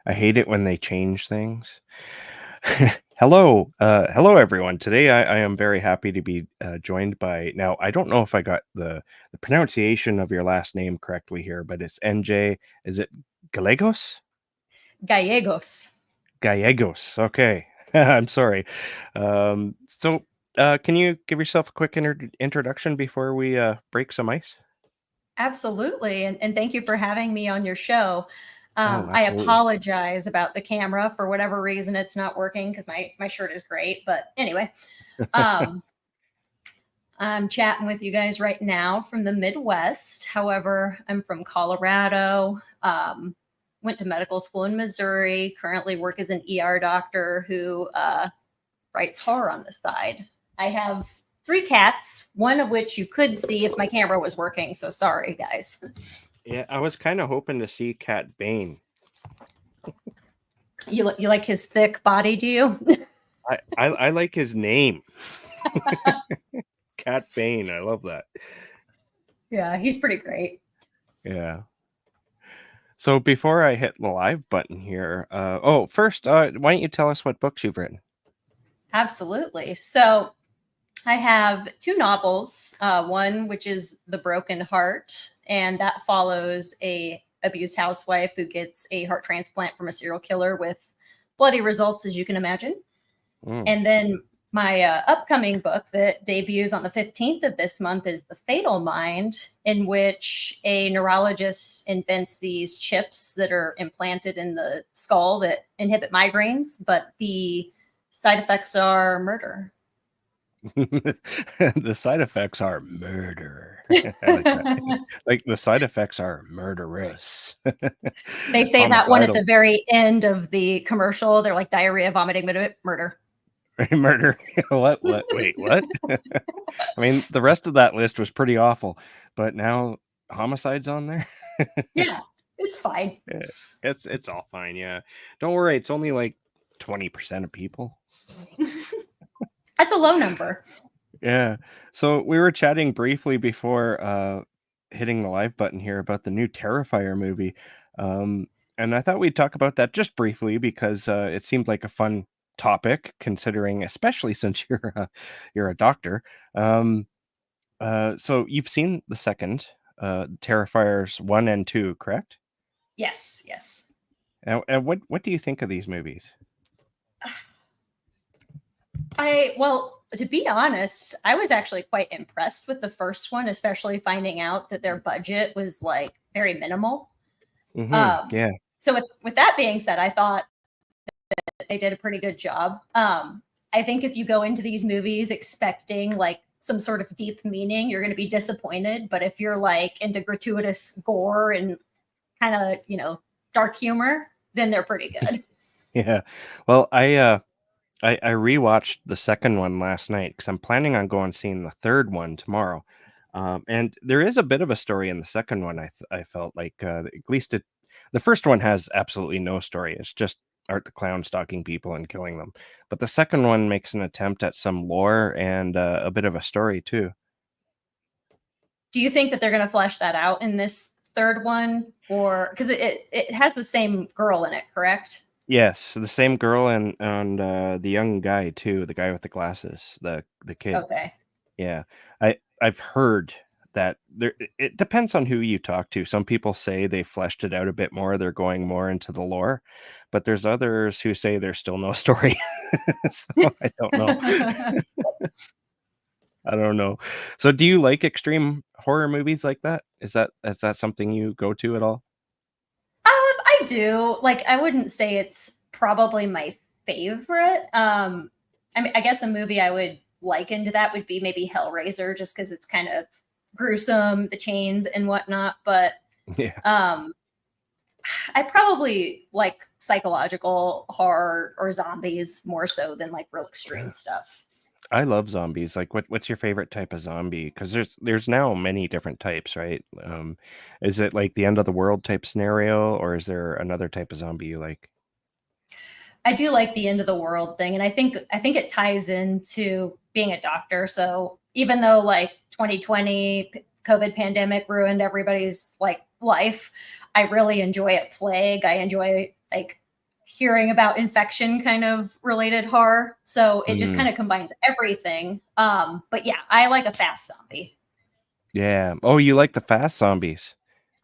I hate it when they change things. Hello everyone. Today I am very happy to be joined by. Now I don't know if I got the pronunciation of your last name correctly here, but it's NJ. Is it Gallegos? Gallegos. Gallegos. Okay, I'm sorry. Can you give yourself a quick introduction before we break some ice? Absolutely. And thank you for having me on your show. Oh, I absolutely. apologize about the camera for whatever reason it's not working because my shirt is great. But anyway, um, I'm chatting with you guys right now from the Midwest. However, I'm from Colorado. Went to medical school in Missouri. Currently work as an ER doctor who writes horror on the side. I have three cats, one of which you could see if my camera was working. So sorry, guys. Yeah, I was kind of hoping to see Cat Bane. You like his thick body, do you? I like his name. Cat Bane. I love that. Yeah, he's pretty great. Yeah. So before I hit the live button here, first, why don't you tell us what books you've written? Absolutely. So I have two novels. One which is The Broken Heart, and that follows a abused housewife who gets a heart transplant from a serial killer with bloody results, as you can imagine. Mm. And then my upcoming book that debuts on the 15th of this month is The Fatal Mind, in which a neurologist invents these chips that are implanted in the skull that inhibit migraines, but the side effects are murder. The side effects are murder. I like that. Like the side effects are murderous. They say that one at Homicidal. the very end of the commercial. They're like diarrhea, vomiting, murder. Murder. What? Wait, what? I mean, the rest of that list was pretty awful, but now homicide's on there. Yeah, it's fine. Yeah, it's all fine. Yeah, don't worry. It's only like 20% of people. That's a low number. Yeah. So we were chatting briefly before hitting the live button here about the new Terrifier movie. Um, and I thought we'd talk about that just briefly because it seemed like a fun topic, considering, especially since you're a doctor. Um, so you've seen the second Terrifiers 1 and 2, correct? Yes, yes. And what do you think of these movies? Well, to be honest, I was actually quite impressed with the first one, especially finding out that their budget was like very minimal. Mm-hmm. Um, Yeah. so with that being said, I thought that they did a pretty good job. I think if you go into these movies expecting like some sort of deep meaning, you're going to be disappointed. But if you're like into gratuitous gore and kind of, dark humor, then they're pretty good. Yeah. Well, I rewatched the second one last night because I'm planning on going seeing the third one tomorrow. And there is a bit of a story in the second one. I felt like at least the first one has absolutely no story. It's just Art the Clown stalking people and killing them. But the second one makes an attempt at some lore and a bit of a story too. Do you think that they're going to flesh that out in this third one, or because it has the same girl in it, correct? Yes, the same girl and the young guy too, the guy with the glasses, the kid. Okay. Yeah. I've heard that it depends on who you talk to. Some people say they fleshed it out a bit more, they're going more into the lore, but there's others who say there's still no story. So I don't know. I don't know. So do you like extreme horror movies like that? Is that something you go to at all? I do. Like, I wouldn't say it's probably my favorite. I mean, I guess a movie I would liken to that would be maybe Hellraiser, just because it's kind of gruesome, the chains and whatnot. But Yeah. um, I probably like psychological horror or zombies more so than like real extreme stuff. I love zombies. Like, what's your favorite type of zombie? Because there's now many different types, right? Is it like the end of the world type scenario, or is there another type of zombie you like? I do like the end of the world thing, and I think it ties into being a doctor. So even though like 2020 COVID pandemic ruined everybody's like life, I really enjoy a plague. I enjoy like hearing about infection kind of related horror. So it just Mm, kind of combines everything. But yeah, I like a fast zombie. yeah. Oh, you like the fast zombies.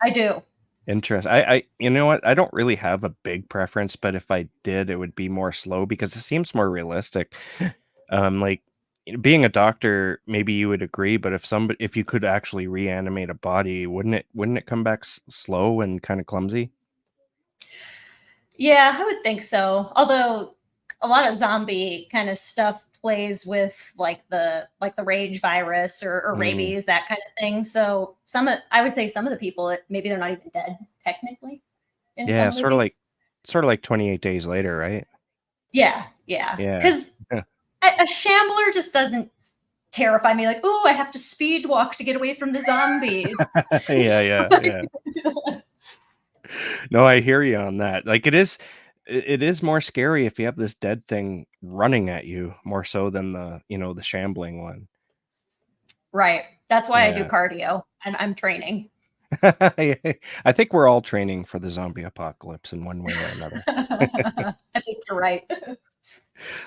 I do. I you know what? I don't really have a big preference, but if I did, it would be more slow because it seems more realistic. Like being a doctor, maybe you would agree, but if you could actually reanimate a body, wouldn't it come back slow and kind of clumsy? Yeah, I would think so. Although a lot of zombie kind of stuff plays with like the rage virus or Mm, rabies, that kind of thing. So I would say some of the people maybe they're not even dead technically in yeah, some movies. sort of like 28 days later, right? Yeah, yeah. Yeah. Because a shambler just doesn't terrify me like, oh, I have to speed walk to get away from the zombies. Yeah, yeah, yeah. No, I hear you on that. Like it is more scary if you have this dead thing running at you more so than the shambling one. Right. That's why I do Yeah. cardio. I'm training. I think we're all training for the zombie apocalypse in one way or another. I think you're right.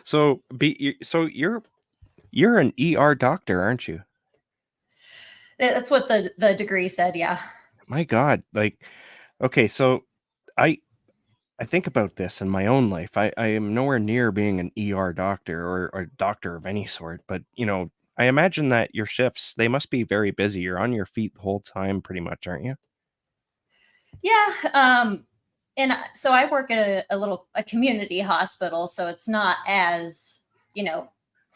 So you're an ER doctor, aren't you? That's what the degree said. Yeah. My God, like okay, so I I think about this in my own life. I am nowhere near being an ER doctor or a doctor of any sort, but I imagine that your shifts, they must be very busy. You're on your feet the whole time pretty much, aren't you? Yeah. And so I work at a community hospital, so it's not as you know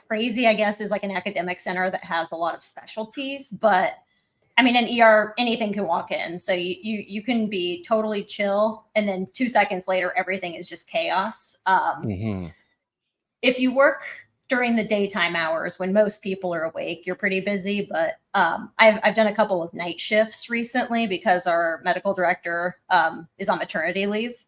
crazy, I guess, as like an academic center that has a lot of specialties. But I mean, an ER, anything can walk in, so you can be totally chill, and then 2 seconds later, everything is just chaos. Mhm. If you work during the daytime hours when most people are awake, you're pretty busy. But I've done a couple of night shifts recently because our medical director is on maternity leave,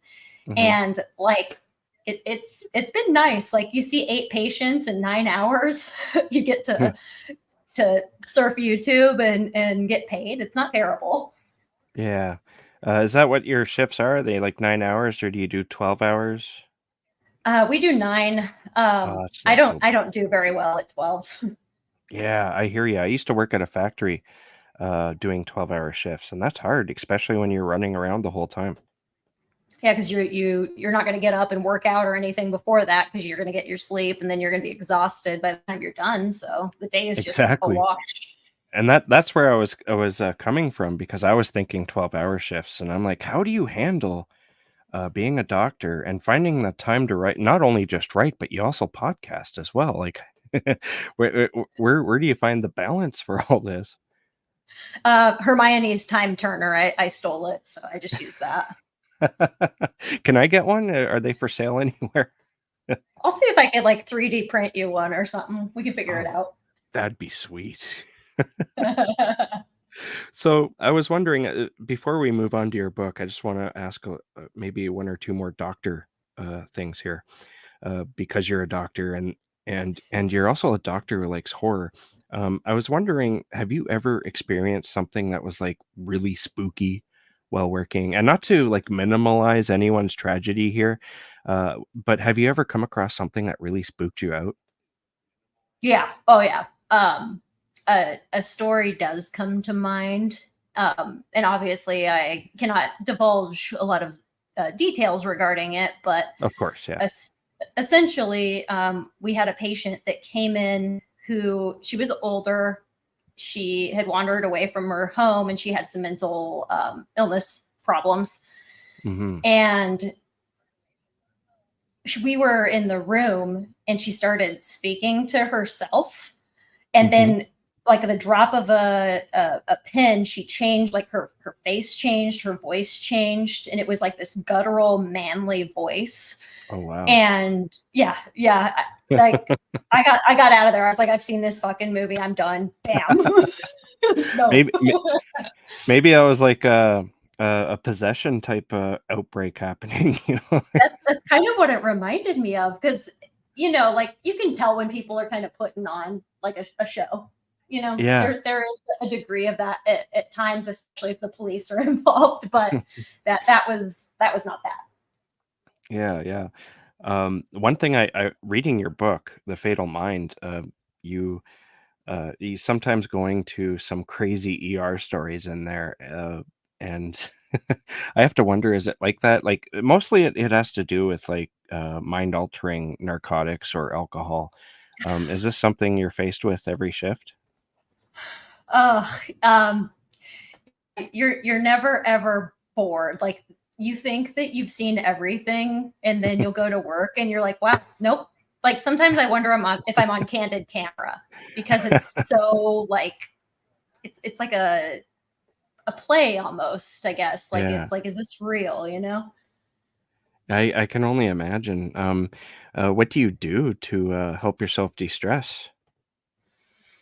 Mhm. and like it's been nice. Like you see 8 patients in 9 hours, you get to surf YouTube and get paid. It's not terrible. Yeah. Is that what your shifts are? Are they like 9 hours or do you do 12 hours? We do 9. Oh, it's not so I don't do very well at 12. Yeah, I hear you. I used to work at a factory doing 12-hour shifts, and that's hard, especially when you're running around the whole time. Yeah, because you're not going to get up and work out or anything before that because you're going to get your sleep and then you're going to be exhausted by the time you're done. So the day is just a Exactly. wash. And that's where I was coming from because I was thinking 12-hour shifts, and I'm like, how do you handle being a doctor and finding the time to write? Not only just write, but you also podcast as well. Like, where do you find the balance for all this? Hermione's time turner. I stole it, so I just use that. Can I get one? Are they for sale anywhere? I'll see if I could like 3D print you one or something. We can figure it Oh, out. that'd be sweet. So I was wondering, before we move on to your book, I just want to ask maybe one or two more doctor things here, because you're a doctor and you're also a doctor who likes horror. I was wondering, have you ever experienced something that was like really spooky while working? And not to like minimalize anyone's tragedy here, but have you ever come across something that really spooked you out? Yeah. Oh yeah. A story does come to mind, and obviously I cannot divulge a lot of details regarding it, but Of course, yeah. es- essentially, we had a patient that came in who she was older. She had wandered away from her home and she had some mental illness problems. Hmm. And we were in the room and she started speaking to herself. And Hmm. then, like the drop of a pin, she changed, like her face changed, her voice changed, and it was like this guttural, manly voice. Oh wow. And yeah, yeah, like I got out of there. I was like, I've seen this fucking movie. I'm done. Bam. No. Maybe maybe I was like a possession type outbreak happening. That's kind of what it reminded me of because like you can tell when people are kind of putting on like a show. Yeah. There is a degree of that at times, especially if the police are involved. But that was not that. Yeah, yeah. One thing I reading your book, The Fatal Mind, you you sometimes going to some crazy ER stories in there, and I have to wonder, is it like that? Like mostly it has to do with like mind altering narcotics or alcohol. Is this something you're faced with every shift? Oh, um, you're never ever bored. Like you think that you've seen everything, and then you'll go to work and you're like, wow, nope. Like sometimes I wonder if I'm on candid camera because it's so like it's like a play almost, I guess. Like Yeah, it's like, is this real, you know? I can only imagine. What do you do to help yourself de-stress?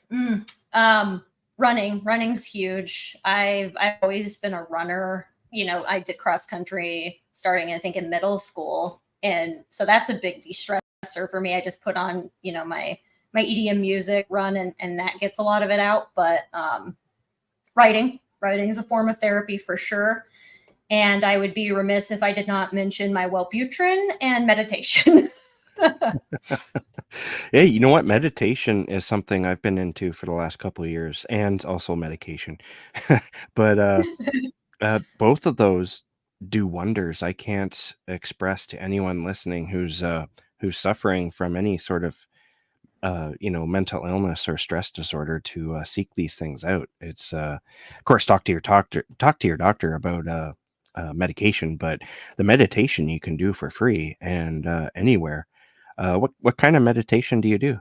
Mm, running's huge. I've always been a runner. You know, I did cross country starting I think in middle school, and so that's a big de-stressor for me. I just put on, you know, my EDM music, run, and that gets a lot of it out. But writing is a form of therapy for sure. And I would be remiss if I did not mention my Wellbutrin and meditation. Hey, you know what? Meditation is something I've been into for the last couple of years, and also medication. But both of those do wonders. I can't express to anyone listening who's suffering from any sort of mental illness or stress disorder to seek these things out. It's of course talk to your doctor about medication, but the meditation you can do for free and anywhere. What kind of meditation do you do?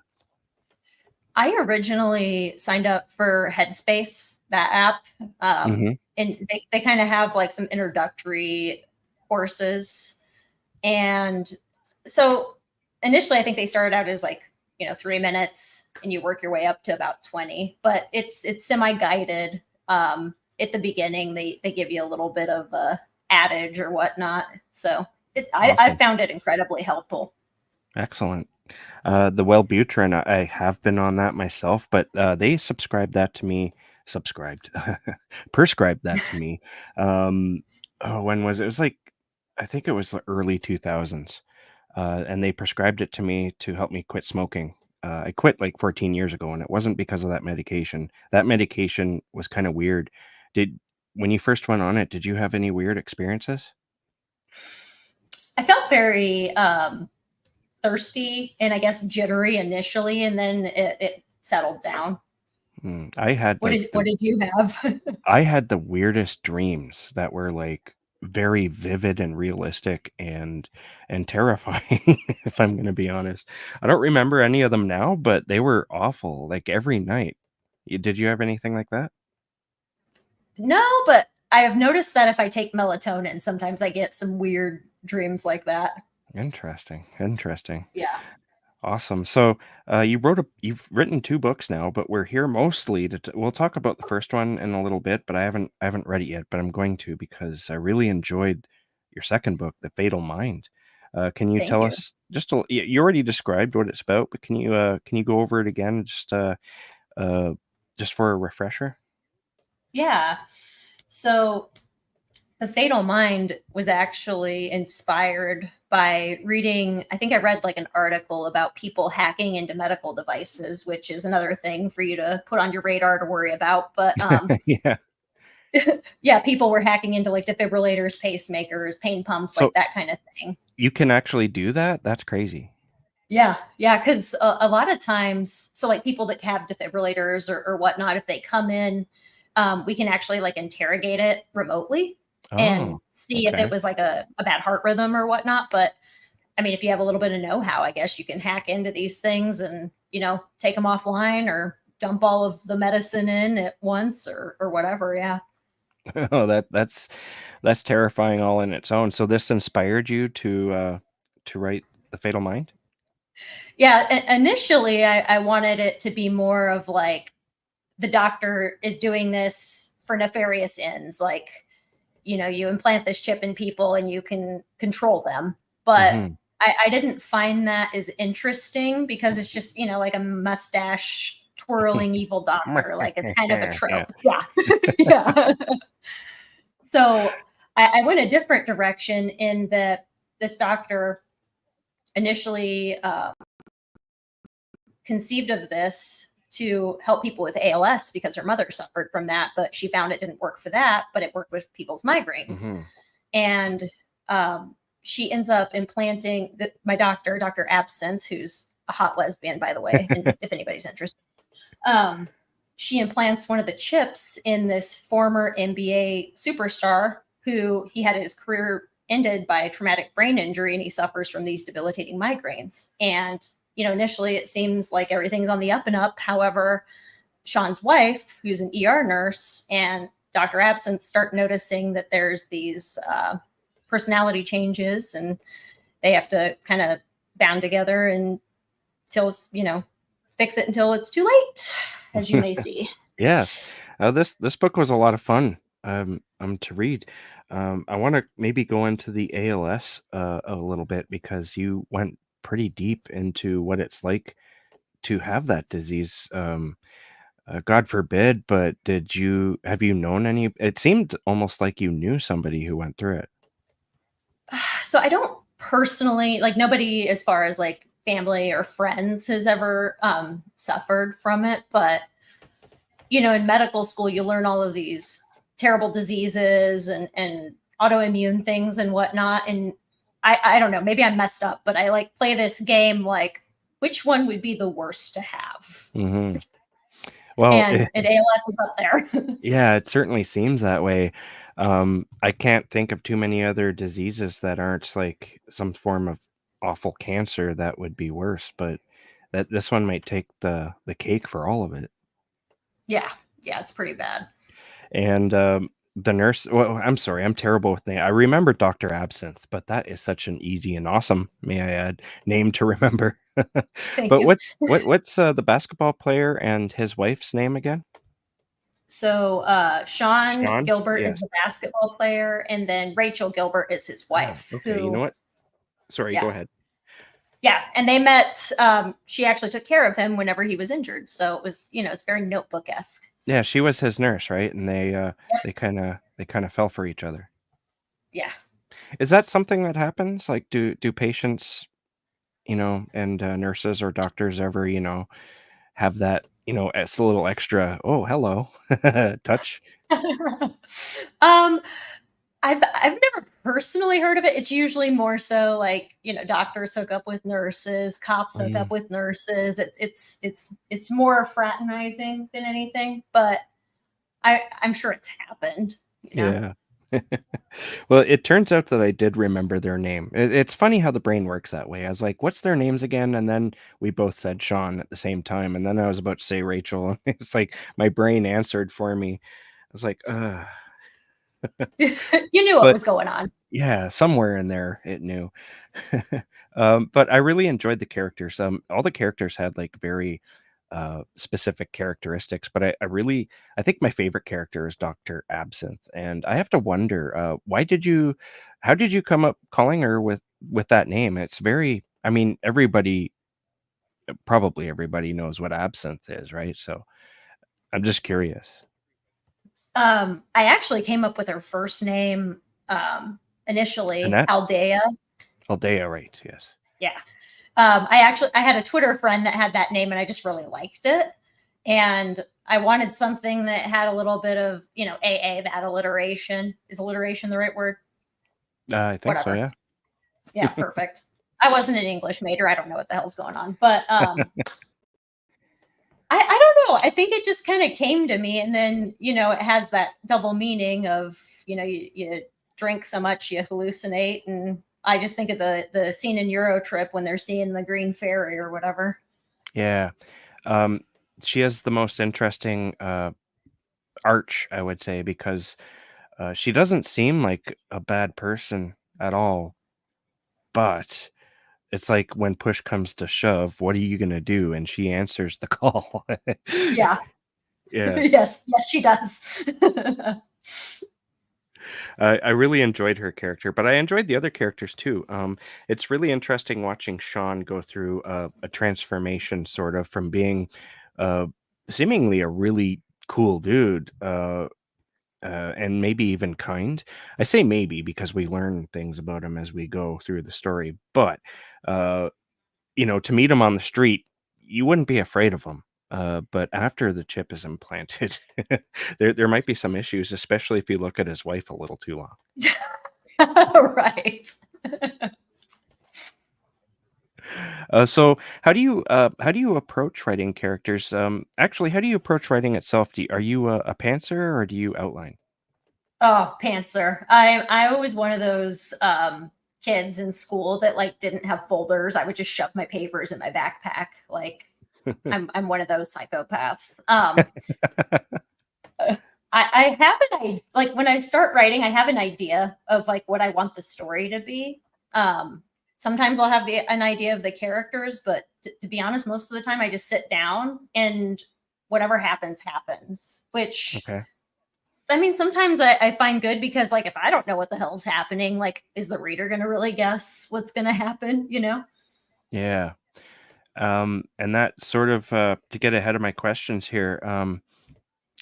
I originally signed up for Headspace, that app. Hmm. And they kind of have like some introductory courses. And so initially, I think they started out as like, you know, 3 minutes and you work your way up to about 20, but it's semi guided. At the beginning, they give you a little bit of a adage or whatnot. So I Awesome. found it incredibly helpful. Excellent. The Wellbutrin, I have been on that myself, but they subscribed that to me. Subscribed, prescribed that to me. Oh, when was it? It was like I think it was the early 2000s, and they prescribed it to me to help me quit smoking. I quit like 14 years ago, and it wasn't because of that medication. That medication was kind of weird. Did When you first went on it, did you have any weird experiences? I felt very thirsty and I guess jittery initially, and then it settled down. I had like What did you have? I had the weirdest dreams that were, like, very vivid and realistic and terrifying, if I'm gonna be honest. I don't remember any of them now, but they were awful, like, every night. Did you have anything like that? No, but I have noticed that if I take melatonin, sometimes I get some weird dreams like that. Interesting, interesting. Yeah. Awesome. So, you've written 2 books now, but we're here mostly to we'll talk about the first one in a little bit, but I haven't read it yet, but I'm going to because I really enjoyed your second book, The Fatal Mind. Can you Thank tell you. us just you already described what it's about, but can you go over it again uh, just for a refresher? Yeah. So The Fatal Mind was actually inspired by reading, I think I read like an article about people hacking into medical devices, which is another thing for you to put on your radar to worry about. But Yeah. yeah, people were hacking into like defibrillators, pacemakers, pain pumps, like So, that kind of thing. you can actually do that? That's crazy. Yeah, yeah, because a lot of times, so like people that have defibrillators or whatnot, if they come in, we can actually like interrogate it remotely and Oh, see if it okay. was like a bad heart rhythm or whatnot. But I mean, if you have a little bit of know-how, I guess you can hack into these things and, you know, take them offline or dump all of the medicine in at once or whatever. Yeah. Oh, that's terrifying all in its own. So this inspired you to write The Fatal Mind? Yeah. Initially, I wanted it to be more of like the doctor is doing this for nefarious ends. Like, you know, you implant this chip in people and you can control them. But Mhm. I didn't find that as interesting because it's just, you know, like a mustache twirling evil doctor. Like it's kind of a Yeah. trope. Yeah. Yeah. So I went a different direction in that this doctor initially conceived of this to help people with ALS because her mother suffered from that, but she found it didn't work for that, but it worked with people's migraines. Hmm. And she ends up implanting my doctor, Dr. Absinthe, who's a hot lesbian, by the way, and if anybody's interested. Um, she implants one of the chips in this former NBA superstar who he had his career ended by a traumatic brain injury and he suffers from these debilitating migraines. And, initially it seems like everything's on the up and up. However, Sean's wife, who's an ER nurse, and Dr. Absinthe start noticing that there's these personality changes and they have to kind of bound together until, fix it until it's too late, as you may see. Yes. This book was a lot of fun to read. I want to maybe go into the ALS a little bit because you went pretty deep into what it's like to have that disease. God forbid, but have you known any? It seemed almost like you knew somebody who went through it. So I don't personally, like, nobody as far as like family or friends has ever suffered from it, but in medical school you learn all of these terrible diseases and autoimmune things and whatnot. And I don't know, maybe I'm messed up, but I like play this game like which one would be the worst to have. Hmm. Well, And ALS is up there. yeah, it certainly seems that way. I can't think of too many other diseases that aren't like some form of awful cancer that would be worse, but that this one might take the cake for all of it. Yeah, yeah, it's pretty bad. And the nurse, well, I'm sorry, I'm terrible with name. I remember Dr. Absinthe, but that is such an easy and awesome, may I add, name to remember. Thank But you. what's the basketball player and his wife's name again? So Sean Sean? Gilbert is Yes. the basketball player, and then Rachel Gilbert is his Oh, wife. okay. You know Who, what? Sorry, go yeah, ahead. yeah, and they met. She actually took care of him whenever he was injured, so it was, it's very Notebook esque. Yeah, she was his nurse, right? And Yep. they kind of fell for each other. Yeah. Is that something that happens? Like, do patients, and nurses or doctors ever, have that, it's a little extra, oh, hello, touch? um, I've never personally heard of it. It's usually more so like, doctors hook up with nurses, cops hook up Mm, with nurses. It's more fraternizing than anything, but I'm sure it's happened. yeah. Well, it turns out that I did remember their name. It's funny how the brain works that way. I was like, "What's their names again?" And then we both said Sean at the same time, and then I was about to say Rachel, and it's like my brain answered for me. I was like, "Ugh." You knew what But was going on. yeah, somewhere in there it knew. But I really enjoyed the characters. All the characters had like very specific characteristics, but I think my favorite character is Dr. Absinthe. And I have to wonder, how did you come up calling her with that name? It's very, I mean, probably everybody knows what absinthe is, right? So I'm just curious. I actually came up with her first name initially, Annette? Aldea. Aldea, right? Yes. Yeah. I had a Twitter friend that had that name and I just really liked it. And I wanted something that had a little bit of, AA, that alliteration. Is alliteration the right word? I think so, Whatever. yeah. Yeah, perfect. I wasn't an English major. I don't know what the hell's going on. But I don't know. I think it just kind of came to me. And then, it has that double meaning of, you drink so much, you hallucinate. And I just think of the scene in Euro Trip when they're seeing the green fairy or whatever. Yeah. Um, she has the most interesting arch, I would say, because she doesn't seem like a bad person at all. But it's like when push comes to shove, what are you gonna do? And she answers the call. Yeah. Yeah, Yes, she does. I really enjoyed her character, but I enjoyed the other characters too. It's really interesting watching Sean go through a transformation, sort of from being uh, seemingly a really cool dude, and maybe even kind. I say maybe because we learn things about him as we go through the story, but uh, to meet him on the street, you wouldn't be afraid of him. But after the chip is implanted, there might be some issues, especially if you look at his wife a little too long. Right. So how do you approach writing characters? Actually, how do you approach writing itself? Are you a pantser or do you outline? Oh, pantser. I was one of those kids in school that like didn't have folders. I would just shove my papers in my backpack. Like I'm one of those psychopaths. I have like when I start writing, I have an idea of like what I want the story to be. Sometimes I'll have an idea of the characters, but to be honest, most of the time I just sit down and whatever happens, happens. Which Okay. I mean, sometimes I find good because like if I don't know what the hell's happening, like is the reader going to really guess what's going to happen? You know? Yeah. And that sort of to get ahead of my questions here.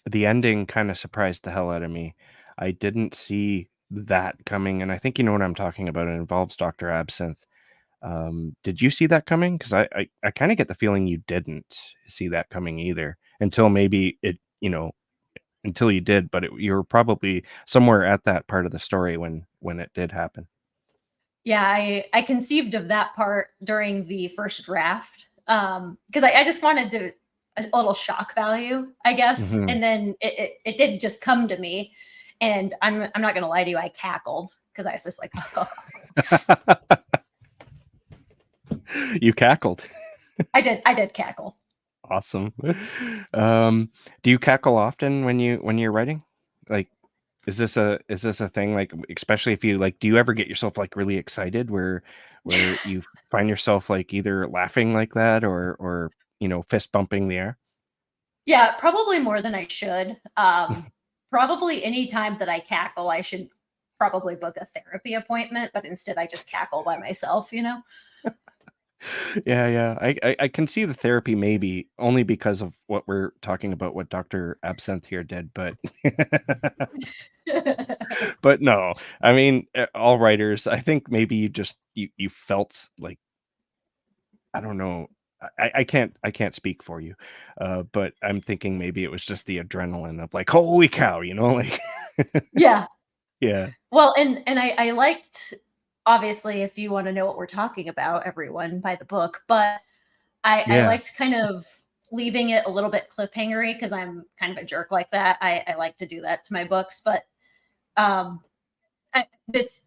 The ending kind of surprised the hell out of me. I didn't see that coming, and I think you know what I'm talking about. It involves Dr. Absinthe. Did you see that coming? Because I kind of get the feeling you didn't see that coming either until maybe until you did, but you were probably somewhere at that part of the story when it did happen. Yeah, I conceived of that part during the first draft because I just wanted to a little shock value, I guess, Hmm. and then it did just come to me, and I'm not gonna lie to you, I cackled because I was just like, oh. You cackled. I did cackle. Awesome. Do you cackle often when you're writing? Like, is this a thing? Like, especially if you like, do you ever get yourself like really excited where you find yourself like either laughing like that or fist bumping the air? Yeah, probably more than I should. Probably any time that I cackle, I should probably book a therapy appointment, but instead I just cackle by myself, you know? Yeah, yeah. I can see the therapy maybe only because of what we're talking about, what Dr. Absinthe here did, but but no. I mean, all writers, I think maybe you felt like I don't know. I can't speak for you, but I'm thinking maybe it was just the adrenaline of like, holy cow, like, Yeah. yeah, Well, and I liked obviously if you want to know what we're talking about, everyone by the book, but I yeah, liked kind of leaving it a little bit cliffhangery because I'm kind of a jerk like that. I like to do that to my books, but um this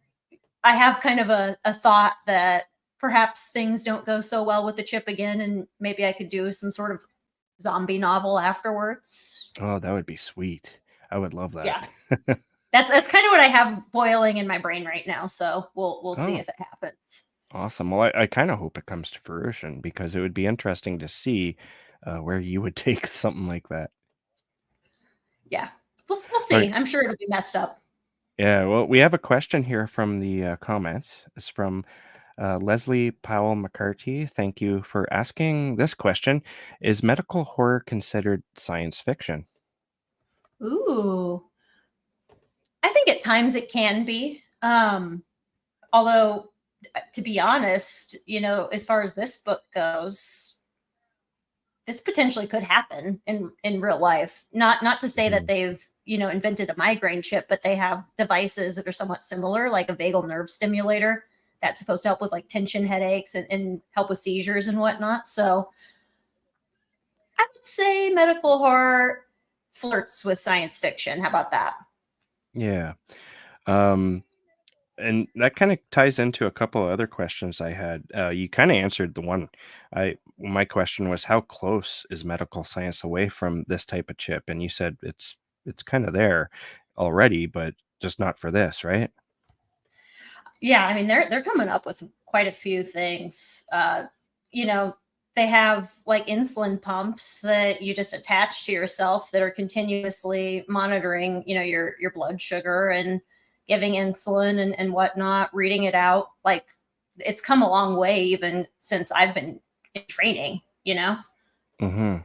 I have kind of a thought that perhaps things don't go so well with the chip again, and maybe I could do some sort of zombie novel afterwards. oh, that would be sweet. I would love that. Yeah, that's kind of what I have boiling in my brain right now. So we'll see Oh, if it happens. awesome. Well, I kind of hope it comes to fruition because it would be interesting to see where you would take something like that. Yeah, we'll All right. see. I'm sure it'll be messed up. Yeah, well, we have a question here from the comments. It's from Leslie Powell McCarthy. Thank you for asking this question. Is medical horror considered science fiction? Ooh, I think at times it can be. Although, to be honest, as far as this book goes, this potentially could happen in real life. Not to say that Mhm. they've invented a migraine chip, but they have devices that are somewhat similar, like a vagal nerve stimulator that's supposed to help with like tension headaches and help with seizures and whatnot. So I would say medical horror flirts with science fiction. How about that? Yeah. Um, and that kind of ties into a couple of other questions I had. You kind of answered the one. My question was how close is medical science away from this type of chip? And you said it's kind of there already, but just not for this, right? Yeah, I mean they're coming up with quite a few things. You know, they have like insulin pumps that you just attach to yourself that are continuously monitoring, your blood sugar and giving insulin and whatnot, reading it out. Like it's come a long way even since I've been in training. Hmm.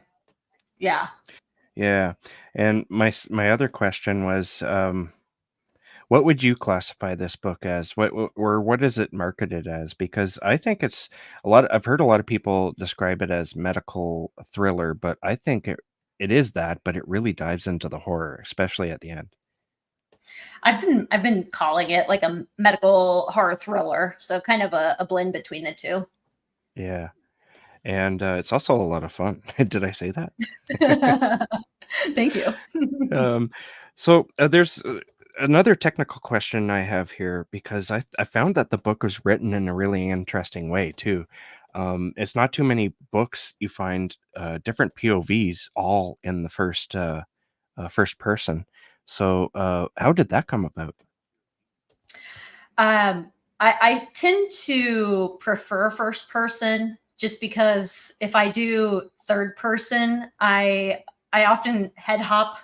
Yeah. Yeah. And my other question was, what would you classify this book as? Or what is it marketed as? Because I think it's I've heard a lot of people describe it as medical thriller, but I think it is that, but it really dives into the horror, especially at the end. I've been calling it like a medical horror thriller, so kind of a blend between the two. Yeah. And it's also a lot of fun. Did I say that? Thank you. Um, so there's another technical question I have here because I found that the book was written in a really interesting way too. It's not too many books you find different POVs all in the first person. So how did that come about? I tend to prefer first person just because if I do third person, I often head hop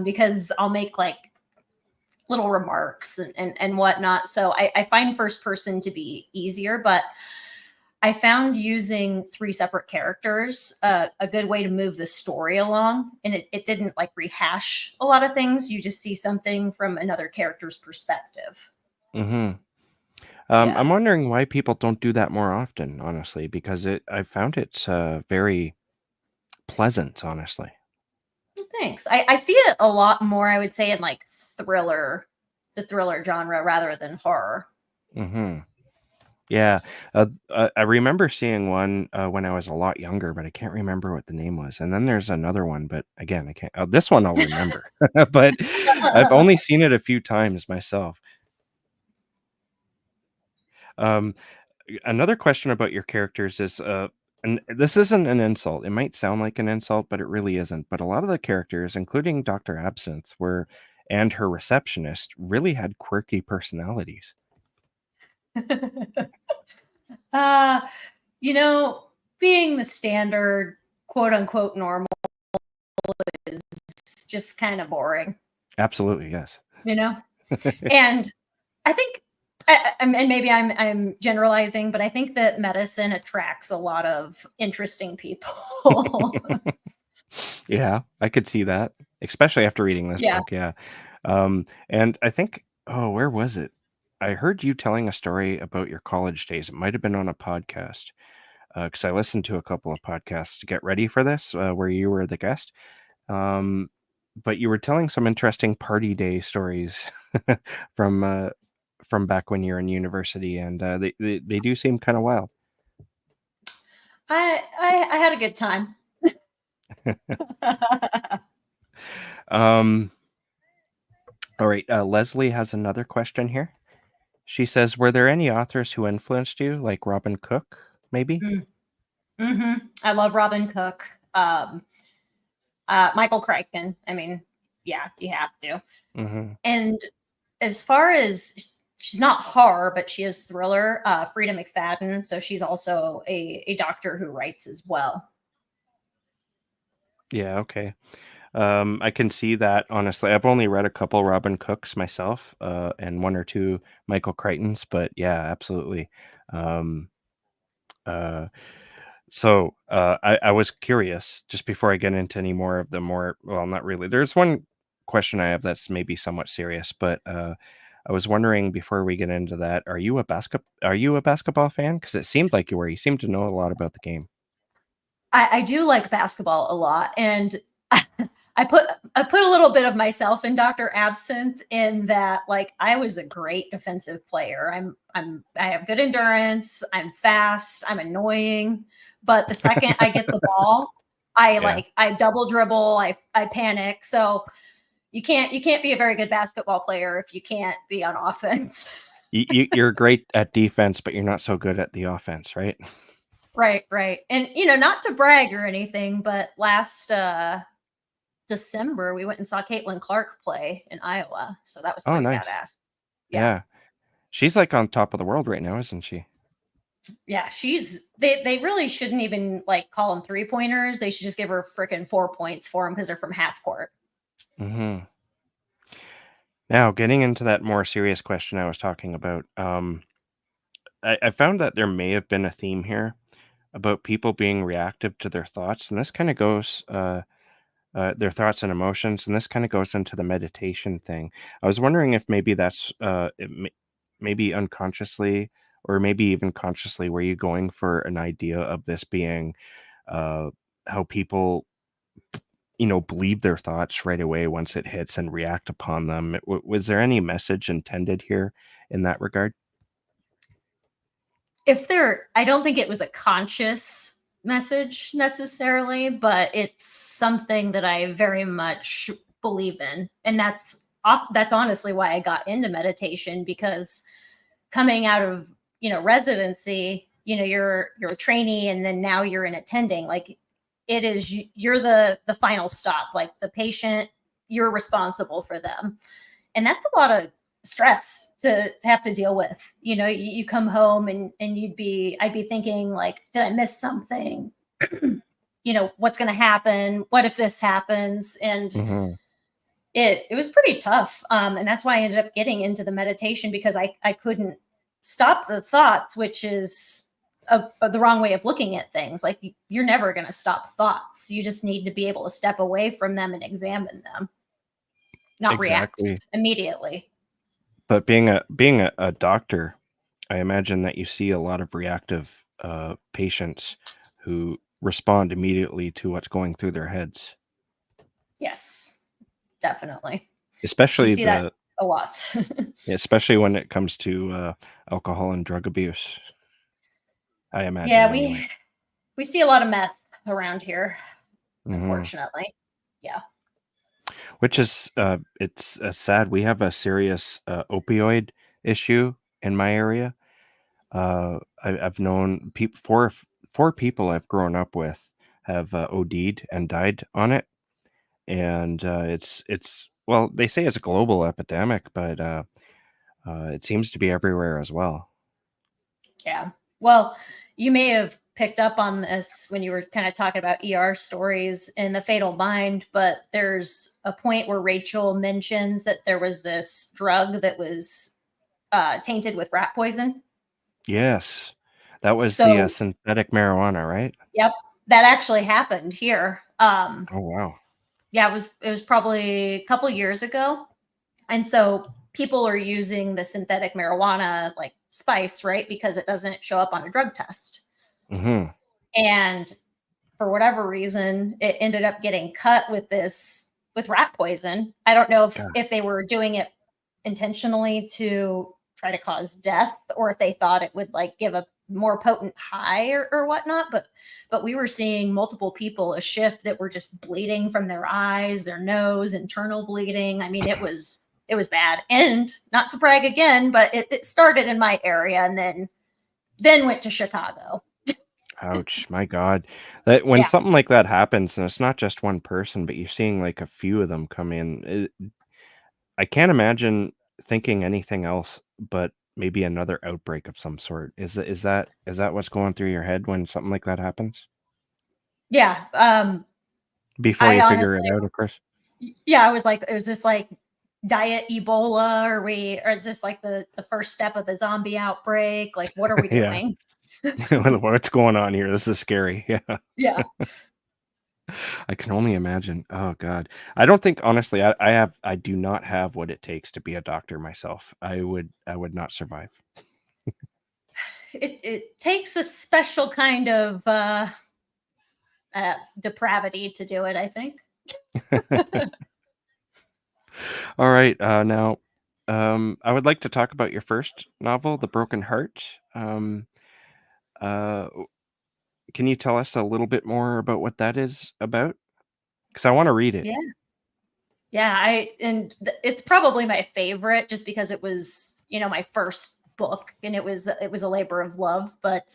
because I'll make like little remarks and whatnot. So I find first person to be easier, but I found using three separate characters a good way to move the story along. And it didn't like rehash a lot of things. You just see something from another character's perspective. Hmm. I'm Yeah. wondering why people don't do that more often, honestly, because I found it very pleasant, honestly. Thanks. I see it a lot more, I would say, in like the thriller genre rather than horror. Hmm. Yeah, I remember seeing one, when I was a lot younger, but I can't remember what the name was, and then there's another one, but again, I can't this one I'll remember, but I've only seen it a few times myself. Um, Another question about your characters is, and this isn't an insult, it might sound like an insult, but it really isn't, but a lot of the characters, including Doctor Absinthe, and her receptionist, really had quirky personalities. uh, you know, being the standard quote unquote normal is just kind of boring, Absolutely, yes. you know? And I think and maybe I'm generalizing, but I think that medicine attracts a lot of interesting people. Yeah, I could see that, especially after reading this Yeah. book, yeah. And I think where was it? I heard you telling a story about your college days. It might have been on a podcast, because I listened to a couple of podcasts to get ready for this, where you were the guest. Um, but you were telling some interesting party day stories from, uh, from back when you were in university, and, they do seem kinda wild. I had a good time. Um, alright, Leslie has another question here. She says, "Were there any authors who influenced you, like Robin Cook, maybe?" Mm, I love Robin Cook. Michael Crichton. I mean, yeah, you have to. Mhm. And as far as she's not horror, but she is thriller, Frida McFadden. So she's also a doctor who writes as well. Yeah, okay. I can see that, honestly. I've only read a couple Robin Cooks myself, and 1 or 2 Michael Crichtons, but yeah, absolutely. Um, uh, I was curious, just before I get into any more of the more well, not really. There's one question I have that's maybe somewhat serious, but, I was wondering before we get into that, are you a basketball fan? Because it seemed like you were. You seemed to know a lot about the game. I do like basketball a lot, and I put a little bit of myself in Dr. Absinthe in that like I was a great defensive player. I have good endurance, I'm fast, I'm annoying, but the second I get the ball, Yeah. I double dribble, I panic. So you can't be a very good basketball player if you can't be on offense. You're great at defense, but you're not so good at the offense, right? Right, right. And not to brag or anything, but last December we went and saw Caitlin Clark play in Iowa. So that was Oh, pretty nice. badass. Yeah. Yeah. She's, like, on top of the world right now, isn't she? Yeah, they really shouldn't even like call them three pointers. They should just give her freaking 4 points for them because they're from half court. Mhm. Now, getting into that more serious question I was talking about, I found that there may have been a theme here about people being reactive to their thoughts, and this kinda goes, their thoughts and emotions, and this kind of goes into the meditation thing. I was wondering if maybe that's maybe unconsciously or maybe even consciously, were you going for an idea of this being uh, how people, believe their thoughts right away once it hits and react upon them? Was there any message intended here in that regard? If there I don't think it was a conscious message necessarily, but it's something that I very much believe in. And that's honestly why I got into meditation, because coming out of, residency, you're a trainee and then now you're in attending, like you're the final stop, like the patient, you're responsible for them. And that's a lot of stress to have to deal with. You come home and I'd be thinking like, did I miss something? What's going to happen? What if this happens? And Hmm. it was pretty tough. And that's why I ended up getting into the meditation, because I couldn't stop the thoughts, which is the wrong way of looking at things. Like you're never going to stop thoughts. You just need to be able to step away from them and examine them, not react Exactly. immediately. But being a doctor, I imagine that you see a lot of reactive patients who respond immediately to what's going through their heads, Yes, definitely. You especially see that the a lot. especially when it comes to alcohol and drug abuse. I imagine Yeah, anyway. we see a lot of meth around here, Hmm. unfortunately. Yeah. Which is it's sad. We have a serious opioid issue in my area. I've known four people I've grown up with have OD'd and died on it, and it's well, they say it's a global epidemic, but it seems to be everywhere as well. Yeah. Well, you may have picked up on this when you were kind of talking about ER stories in The Fatal Mind, but there's a point where Rachel mentions that there was this drug that was tainted with rat poison. Yes, that was the So, synthetic marijuana, right? yep, that actually happened here. Oh wow. Yeah, it was probably a couple years ago. And so people are using the synthetic marijuana like spice, right? Because it doesn't show up on a drug test. Hmm. And for whatever reason, it ended up getting cut with rat poison. I don't know if they were doing it intentionally to try to cause death, or if they thought it would like give a more potent high or whatnot. But we were seeing multiple people a shift that were just bleeding from their eyes, their nose, internal bleeding. I mean, it was bad. And not to brag again, but it started in my area and then went to Chicago. Ouch, my god. That when Yeah. something like that happens, and it's not just one person, but you're seeing, like, a few of them come in, I can't imagine thinking anything else but maybe another outbreak of some sort. Is that what's going through your head when something like that happens? Yeah. Before I you figure honestly, it out, of course. yeah, I was like, is this like diet Ebola? Or is this like the first step of the zombie outbreak? Like, what are we Yeah. doing? What's going on here? This is scary. Yeah. Yeah. I can only imagine. Oh god. I don't think honestly, I do not have what it takes to be a doctor myself. I would not survive. It takes a special kind of depravity to do it, I think. All right, now, I would like to talk about your first novel, The Broken Heart. Uh, can you tell us a little bit more about what that is about? Because I wanna read it. Yeah. Yeah, it's probably my favorite just because it was, my first book, and it was a labor of love. But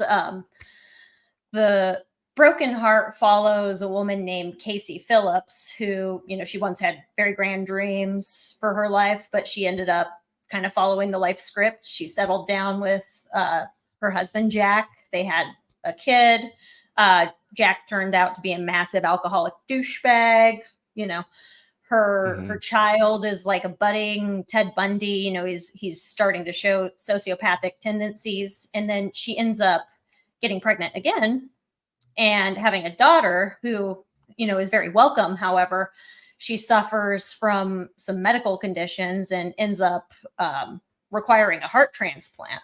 the Broken Heart follows a woman named Casey Phillips, who, she once had very grand dreams for her life, but she ended up kind of following the life script. She settled down with her husband Jack. They had a kid. Jack turned out to be a massive alcoholic douchebag. Her Mhm, child is like a budding Ted Bundy. He's starting to show sociopathic tendencies, and then she ends up getting pregnant again and having a daughter who is very welcome. However, she suffers from some medical conditions and ends up requiring a heart transplant.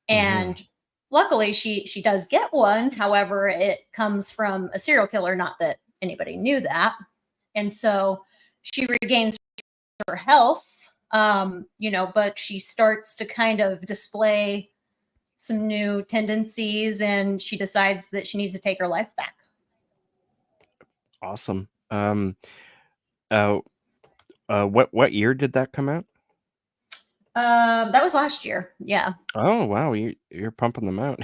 Hmm. And luckily, she does get one. However, it comes from a serial killer. Not that anybody knew that. And so she regains her health, but she starts to kind of display some new tendencies, and she decides that she needs to take her life back. Awesome. Uh, what year did that come out? That was last year. Yeah. Oh, wow, you're pumping them out.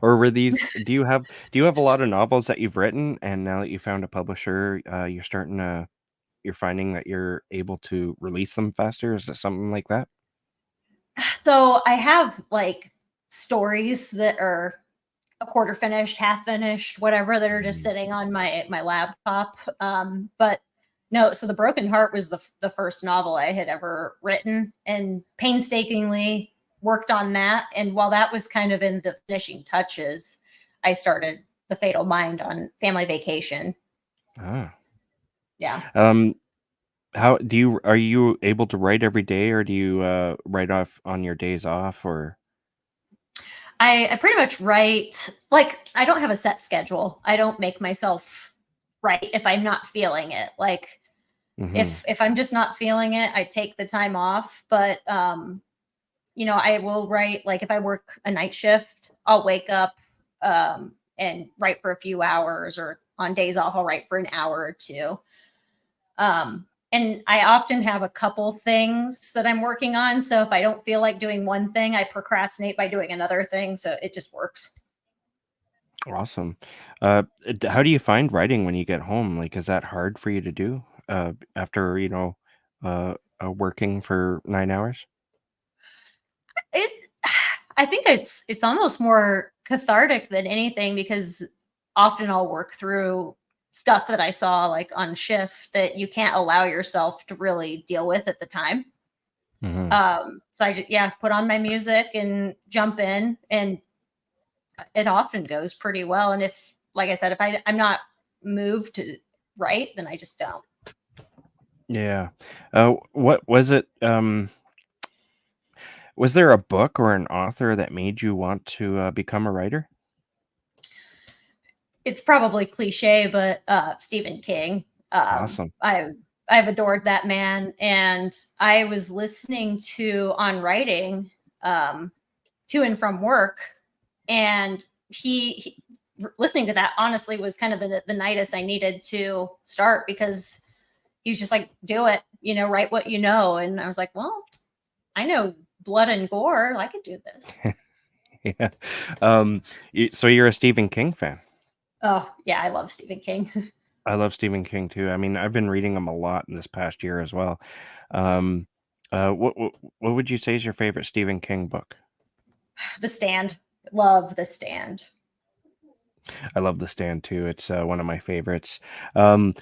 Or were these do you have a lot of novels that you've written, and now that you found a publisher, you're finding that you're able to release them faster? Is it something like that? So I have like stories that are a quarter finished, half finished, whatever, that are just Mhm. sitting on my laptop. But no, so the Broken Heart was the first novel I had ever written, and painstakingly worked on that. And while that was kind of in the finishing touches, I started The Fatal Mind on family vacation. Ah. Yeah. Um, how do you are you able to write every day, or do you, write off on your days off, or I pretty much write, like, I don't have a set schedule. I don't make myself write if I'm not feeling it. Like, Mhm. if I'm just not feeling it, I take the time off. But I will write, like, if I work a night shift, I'll wake up and write for a few hours, or on days off, I'll write for an hour or two. And I often have a couple things that I'm working on. So if I don't feel like doing one thing, I procrastinate by doing another thing. So it just works. Awesome. How do you find writing when you get home? Like, is that hard for you to do, after, working for 9 hours? It I think it's almost more cathartic than anything, because often I'll work through stuff that I saw like on shift that you can't allow yourself to really deal with at the time. Mhm. So I just, yeah, put on my music and jump in, and it often goes pretty well. And if, like I said, if I'm not moved to write, then I just don't. Yeah. What was it, was there a book or an author that made you want to, become a writer? It's probably cliche, but Stephen King. Um, Awesome. I I've adored that man, and I was listening to On Writing to and from work, and listening to that honestly was kind of the nightest I needed to start, because he was just like, "Do it, write what you know," and I was like, "Well, I know blood and gore. I could do this." Yeah. So you're a Stephen King fan? Oh yeah, I love Stephen King. I love Stephen King too. I mean, I've been reading him a lot in this past year as well. Um, what would you say is your favorite Stephen King book? The Stand, love The Stand. I love The Stand too. It's, one of my favorites. Um,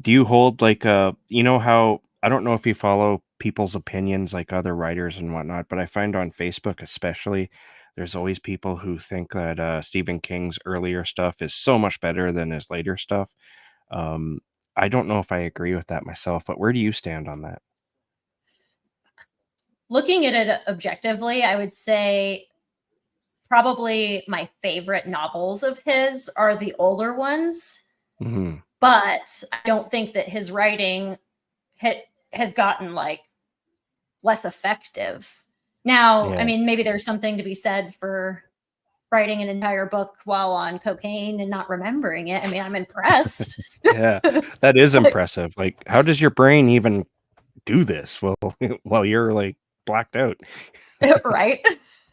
do you hold like how I don't know if you follow people's opinions like other writers and whatnot, but I find on Facebook especially, there's always people who think that Stephen King's earlier stuff is so much better than his later stuff. Um, I don't know if I agree with that myself, but where do you stand on that? Looking at it objectively, I would say probably my favorite novels of his are the older ones, Mhm. but I don't think that his writing has gotten like less effective. Now, I Yeah. mean, maybe there's something to be said for writing an entire book while on cocaine and not remembering it. I mean, I'm impressed. Yeah. That is impressive. Like, how does your brain even do this while while you're, like, blacked out? Right?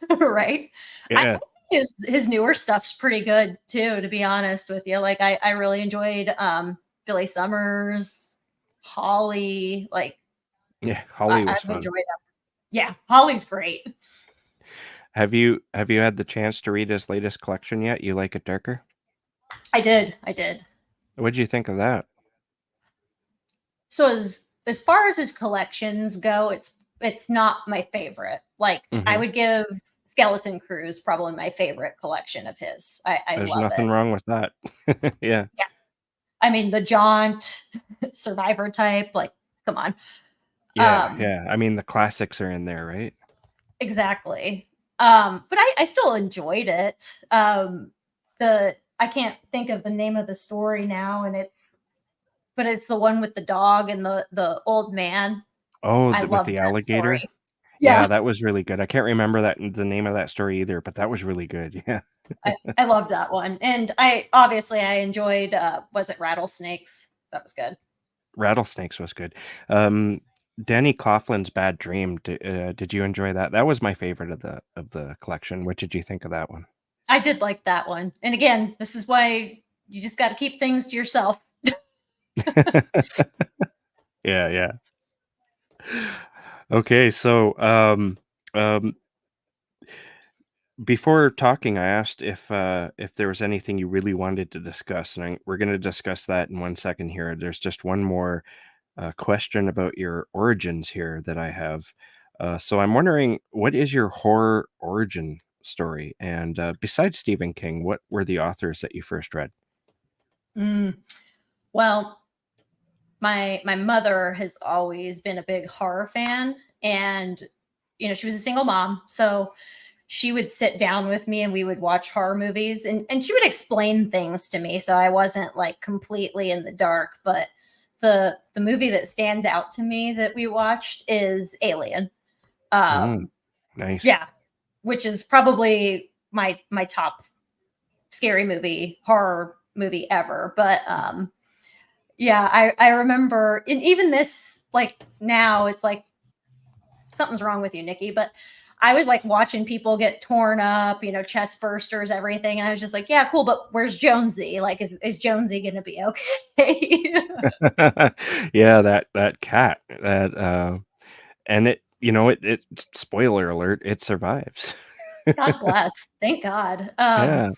Right? I Yeah. think his newer stuff's pretty good too, to be honest with you. Like, I really enjoyed Billy Summers, Holly. Like, Yeah, Holly was I've fun. enjoyed that. Yeah, Holly's great. Have you had the chance to read his latest collection yet? You Like It Darker? I did. What'd you think of that? So as far as his collections go, it's not my favorite. Like, I Mhm. would give Skeleton Cruise probably my favorite collection of his. I There's love nothing it. wrong with that. Yeah. Yeah. I mean, the jaunt, survivor type, like, come on. Yeah, Um, yeah. I mean, the classics are in there, right? exactly. But I still enjoyed it. The I can't think of the name of the story now, and it's the one with the dog and the old man. Oh, I with loved the that alligator? story. Yeah, Yeah, that was really good. I can't remember the name of that story either, but that was really good. Yeah. I loved that one, and I enjoyed. Was it rattlesnakes? That was good. Rattlesnakes was good. Um, Danny Coughlin's Bad Dream, did you enjoy that? That was my favorite of the collection. What did you think of that one? I did like that one, and again, this is why you just got to keep things to yourself. Yeah, yeah. Okay, so, um, before talking, I asked if there was anything you really wanted to discuss, and we're gonna discuss that in 1 second here. There's just one more question about your origins here that I have. So I'm wondering, what is your horror origin story? And besides Stephen King, what were the authors that you first read? Mm. Well, my mother has always been a big horror fan, and she was a single mom, so she would sit down with me and we would watch horror movies, and she would explain things to me, so I wasn't like completely in the dark. But the movie that stands out to me that we watched is Alien. Mm, um nice. yeah, which is probably my top scary movie, horror movie ever. But yeah, I remember, and even this, like, now it's like something's wrong with you, Nikki. But I was like watching people get torn up, chest bursters, everything. And I was just like, yeah, cool. But where's Jonesy? Like, is Jonesy going to be okay? Yeah, that cat that and it spoiler alert, it survives. God bless. Thank God. Yeah.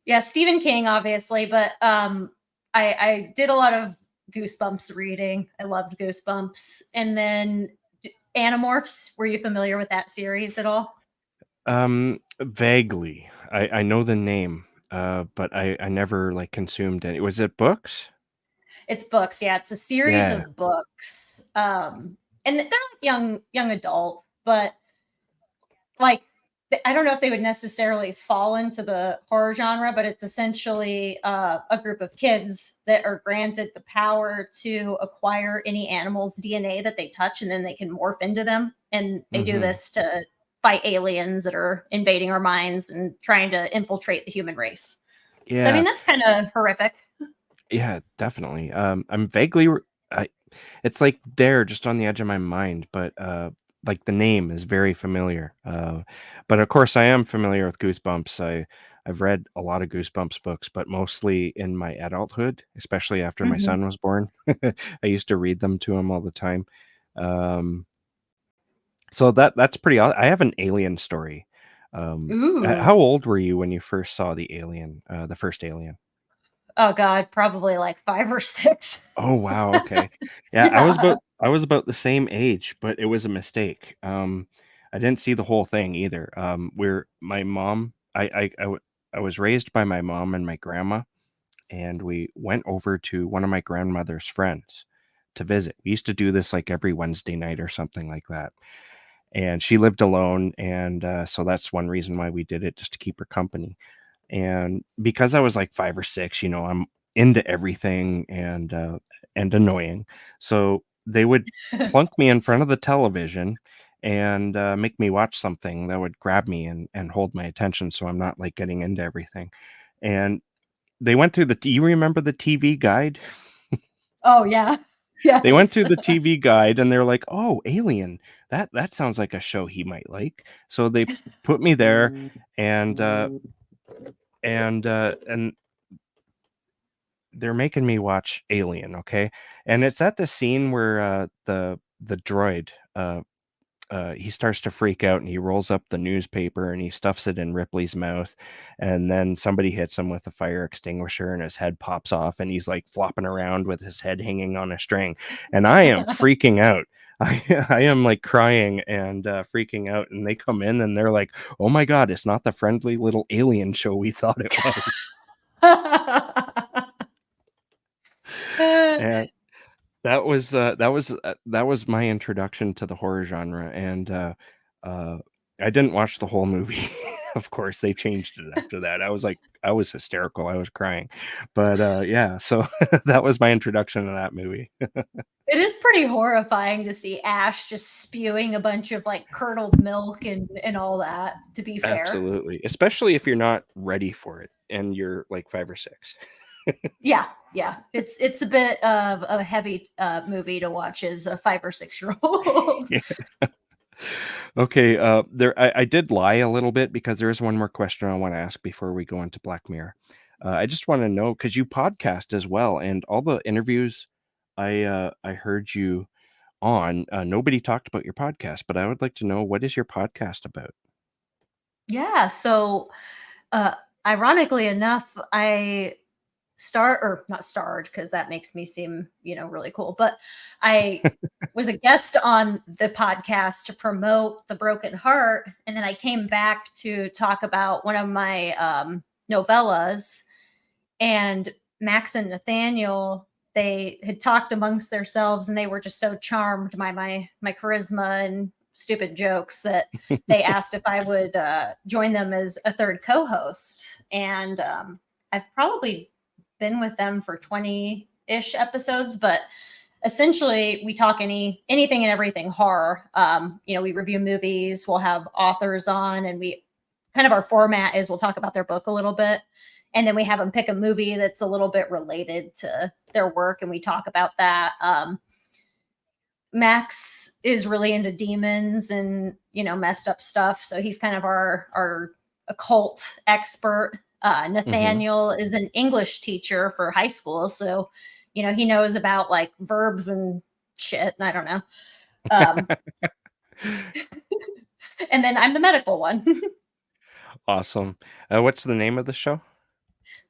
Yeah, Stephen King, obviously. But I did a lot of Goosebumps reading. I loved Goosebumps. And then Animorphs. Were you familiar with that series at all? Vaguely. I know the name, but I never, like, consumed any. Was it books? It's books, yeah, it's a series Yeah. of books, and they're like young adult, but, like, I don't know if they would necessarily fall into the horror genre, but it's essentially, a group of kids that are granted the power to acquire any animal's DNA that they touch, and then they can morph into them, and they do Mhm. this to fight aliens that are invading our minds and trying to infiltrate the human race. So, I Yeah. mean, that's kinda horrific. Yeah, definitely. I'm vaguely I it's, like, there just on the edge of my mind, but, like, the name is very familiar. But, of course, I am familiar with Goosebumps. I've read a lot of Goosebumps books, but mostly in my adulthood, especially after my Mhm. son was born. I used to read them to him all the time. Um, so that's pretty I have an Alien story. How Ooh. old were you when you first saw the Alien, the first Alien? Oh god, probably like 5 or 6. Oh, wow, okay. Yeah, Yeah. I was about the same age, but it was a mistake. I didn't see the whole thing either. Where my mom I was raised by my mom and my grandma, and we went over to one of my grandmother's friends to visit. We used to do this, like, every Wednesday night or something like that, and she lived alone, and, so that's one reason why we did it, just to keep her company. And because I was like 5 or 6, I'm into everything and annoying. So they would plunk me in front of the television and, make me watch something that would grab me and hold my attention so I'm not, like, getting into everything. And they went through you remember the TV guide? Oh, yeah. They went Yes. through the TV guide and they're like, "Oh, Alien, that sounds like a show he might like." So they put me there and, and they're making me watch Alien, okay? And it's at the scene where, the droid, he starts to freak out and he rolls up the newspaper and he stuffs it in Ripley's mouth, and then somebody hits him with a fire extinguisher and his head pops off and he's, like, flopping around with his head hanging on a string, and I am freaking out. I am, like, crying and, freaking out, and they come in and they're like, "Oh my god, it's not the friendly little alien show we thought it was." that was my introduction to the horror genre, and, uh, I didn't watch the whole movie. Of course, they changed it after that. I was hysterical, I was crying. But, yeah, so that was my introduction to that movie. It is pretty horrifying to see Ash just spewing a bunch of like curdled milk and all that, to be fair. Absolutely, especially if you're not ready for it and you're, like, 5 or 6. Yeah, yeah. It's a bit of a heavy movie to watch as a 5 or 6 year old. Yeah. Okay, I did lie a little bit because there is one more question I wanna ask before we go into Black Mirror. I just wanna know because you podcast as well, and all the interviews I heard you on, nobody talked about your podcast, but I would like to know, what is your podcast about? Yeah, so uh ironically enough, I star or not starred because that makes me seem, really cool, but I was a guest on the podcast to promote The Broken Heart, and then I came back to talk about one of my novellas, and Max and Nathaniel, they had talked amongst themselves and they were just so charmed by my charisma and stupid jokes that they asked if I would join them as a third co-host. And I've probably been with them for 20-ish episodes, but essentially we talk anything and everything horror. We review movies, we'll have authors on, and we kind of, our format is we'll talk about their book a little bit, and then we have them pick a movie that's a little bit related to their work, and we talk about that. Max is really into demons and messed up stuff, so he's kind of our occult expert. Mhm. Nathaniel is an English teacher for high school, so he knows about like verbs and shit. I don't know. Um, and then I'm the medical one. Awesome. What's the name of the show?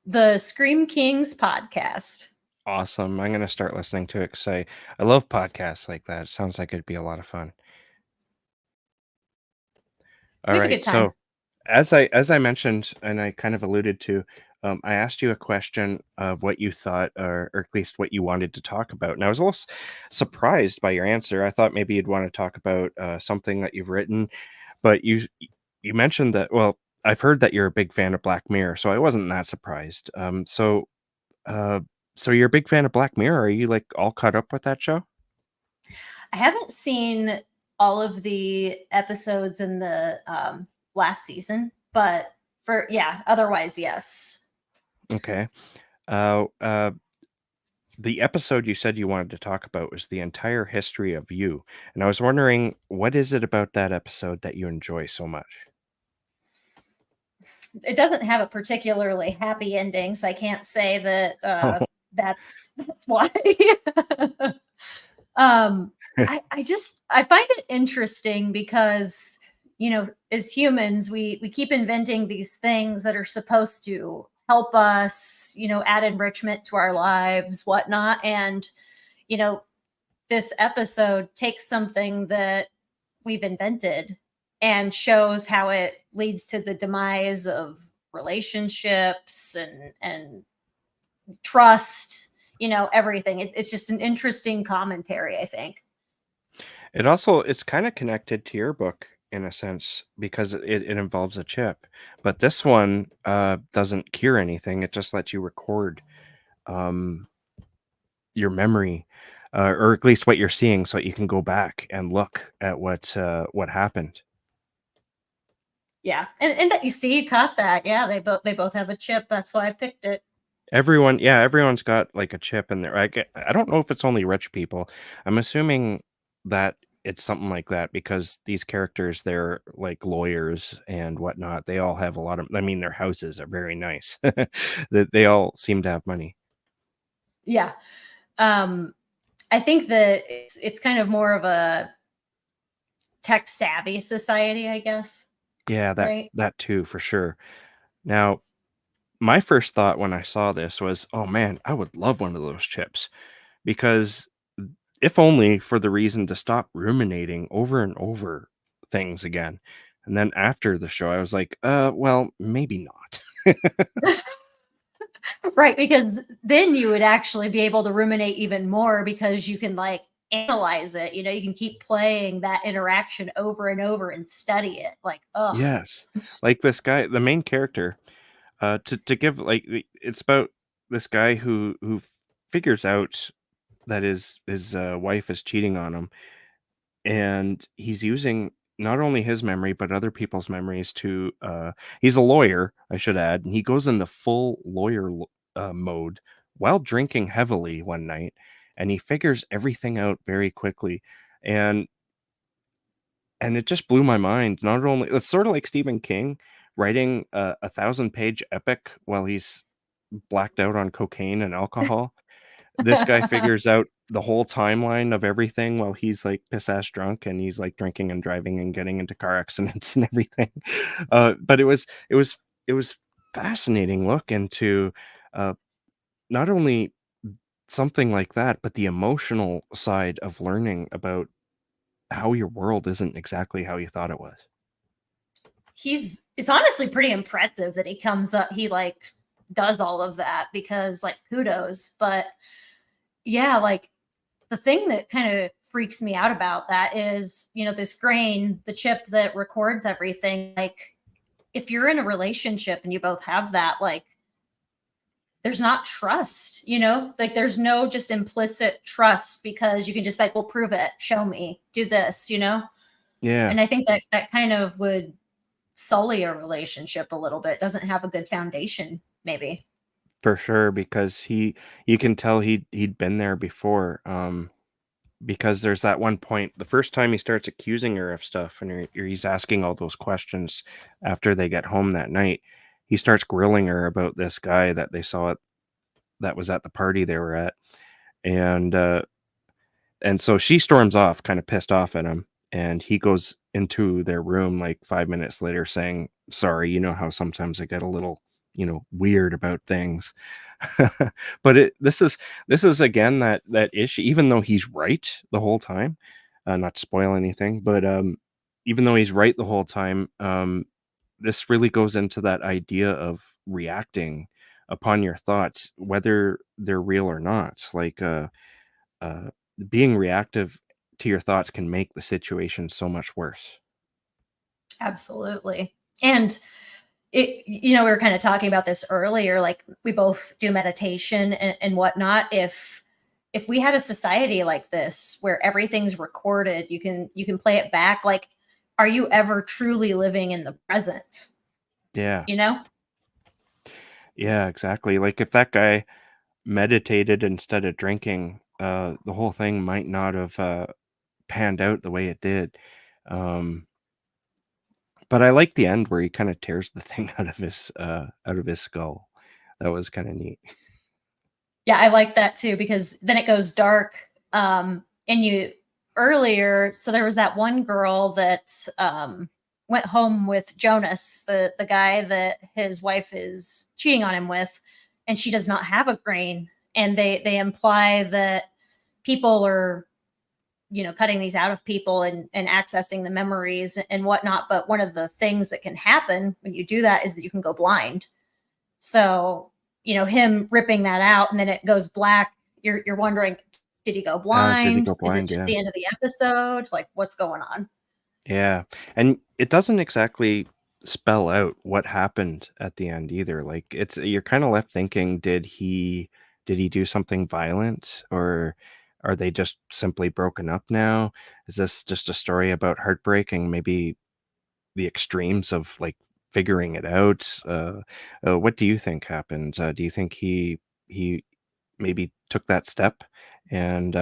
The Scream Kings podcast. Awesome. I'm gonna start listening to it 'cause I love podcasts like that. It sounds like it'd be a lot of fun. We have a Alright, good time. so as I mentioned and I kind of alluded to, I asked you a question of what you thought or at least what you wanted to talk about, and I was a little surprised by your answer. I thought maybe you'd wanna talk about, something that you've written, but you mentioned that well, I've heard that you're a big fan of Black Mirror, so I wasn't that surprised. Uh, so you're a big fan of Black Mirror, are you, like, all caught up with that show? I haven't seen all of the episodes in the last season, but yeah, otherwise, yes. Okay. Uh, the episode you said you wanted to talk about was the entire history of you, and I was wondering, what is it about that episode that you enjoy so much? It doesn't have a particularly happy ending, so I can't say that that's why. um, I find it interesting because as humans, we keep inventing these things that are supposed to help us, add enrichment to our lives, whatnot, and you know this episode takes something that we've invented and shows how it leads to the demise of relationships and trust, everything. It's just an interesting commentary, I think. It's kinda connected to your book in a sense because it involves a chip, but this one, doesn't cure anything, it just lets you record, um, your memory, or at least what you're seeing so you can go back and look at what happened. Yeah, and that, you see, you caught that. Yeah, they both have a chip. That's why I picked it. Everyone's got, like, a chip in there. I don't know if it's only rich people. I'm assuming that it's something like that because these characters, they're, like, lawyers and whatnot. They all have a lot of I mean, their houses are very nice. They all seem to have money. Yeah. um I think that it's kind of more of a tech savvy society, I guess. Yeah, Right. that too, for sure. Now, my first thought when I saw this was, "Oh, man, I would love one of those chips," because if only for the reason to stop ruminating over and over things again. And then after the show, I was like, well, maybe not." Right, because then you would actually be able to ruminate even more because you can like analyze it. You know, you can keep playing that interaction over and over and study it. Like, oh, Yes. Like this guy, the main character, to give like it's about this guy who figures out that his wife is cheating on him, and he's using not only his memory but other people's memories to he's a lawyer, I should add, and he goes into full mode while drinking heavily one night, and he figures everything out very quickly. And it just blew my mind. Not only it's sort of like Stephen King writing a 1,000-page epic while he's blacked out on cocaine and alcohol. This guy figures out the whole timeline of everything while he's, like, piss-ass drunk, and he's, like, drinking and driving and getting into car accidents and everything. But it was fascinating look into, uh, not only something like that, but the emotional side of learning about how your world isn't exactly how you thought it was. it's honestly pretty impressive that he comes up, he like does all of that because like kudos. But yeah, like the thing that kind of freaks me out about that is, you know, this grain, the chip that records everything. Like, if you're in a relationship and you both have that, like, there's not trust, you know, like there's no just implicit trust because you can just like, well, prove it, show me, do this, you know? Yeah. And I think that that kind of would sully a relationship a little bit, doesn't have a good foundation, maybe. For sure, because you can tell he'd been there before, because there's that one point, the first time he starts accusing her of stuff, and he's asking all those questions after they get home that night. He starts grilling her about this guy that they saw that was at the party they were at, and, uh and so she storms off, kinda pissed off at him, and he goes into their room, like, 5 minutes later saying, "Sorry, you know how sometimes I get a little, weird about things." But this is again that issue, even though he's right the whole time, not to spoil anything, but, even though he's right the whole time, this really goes into that idea of reacting upon your thoughts, whether they're real or not. Like, uh, being reactive to your thoughts can make the situation so much worse. Absolutely. And it, you know, we were kind of talking about this earlier, like we both do meditation and whatnot. If we had a society like this where everything's recorded, you can play it back, like, are you ever truly living in the present, Yeah. you know? Yeah, exactly. Like, if that guy meditated instead of drinking, the whole thing might not have, panned out the way it did. Um, but I like the end where he kinda tears the thing out of his skull. That was kinda neat. Yeah, I like that too because then it goes dark. And you earlier, so there was that one girl that went home with Jonas, the guy that his wife is cheating on him with, and she does not have a grain. And they imply that people are, you know, cutting these out of people and accessing the memories and whatnot. But one of the things that can happen when you do that is that you can go blind. So, you know, him ripping that out and then it goes black, you're wondering, did he go Did he blind? go Is it blind? just Yeah. the end of the episode? Like, what's going on? Yeah, and it doesn't exactly spell out what happened at the end either. Like, it's you're kinda left thinking, did he do something violent, or are they just simply broken up now? Is this just a story about heartbreak and maybe the extremes of, like, figuring it out? What do you think happened? Do you think he maybe took that step, and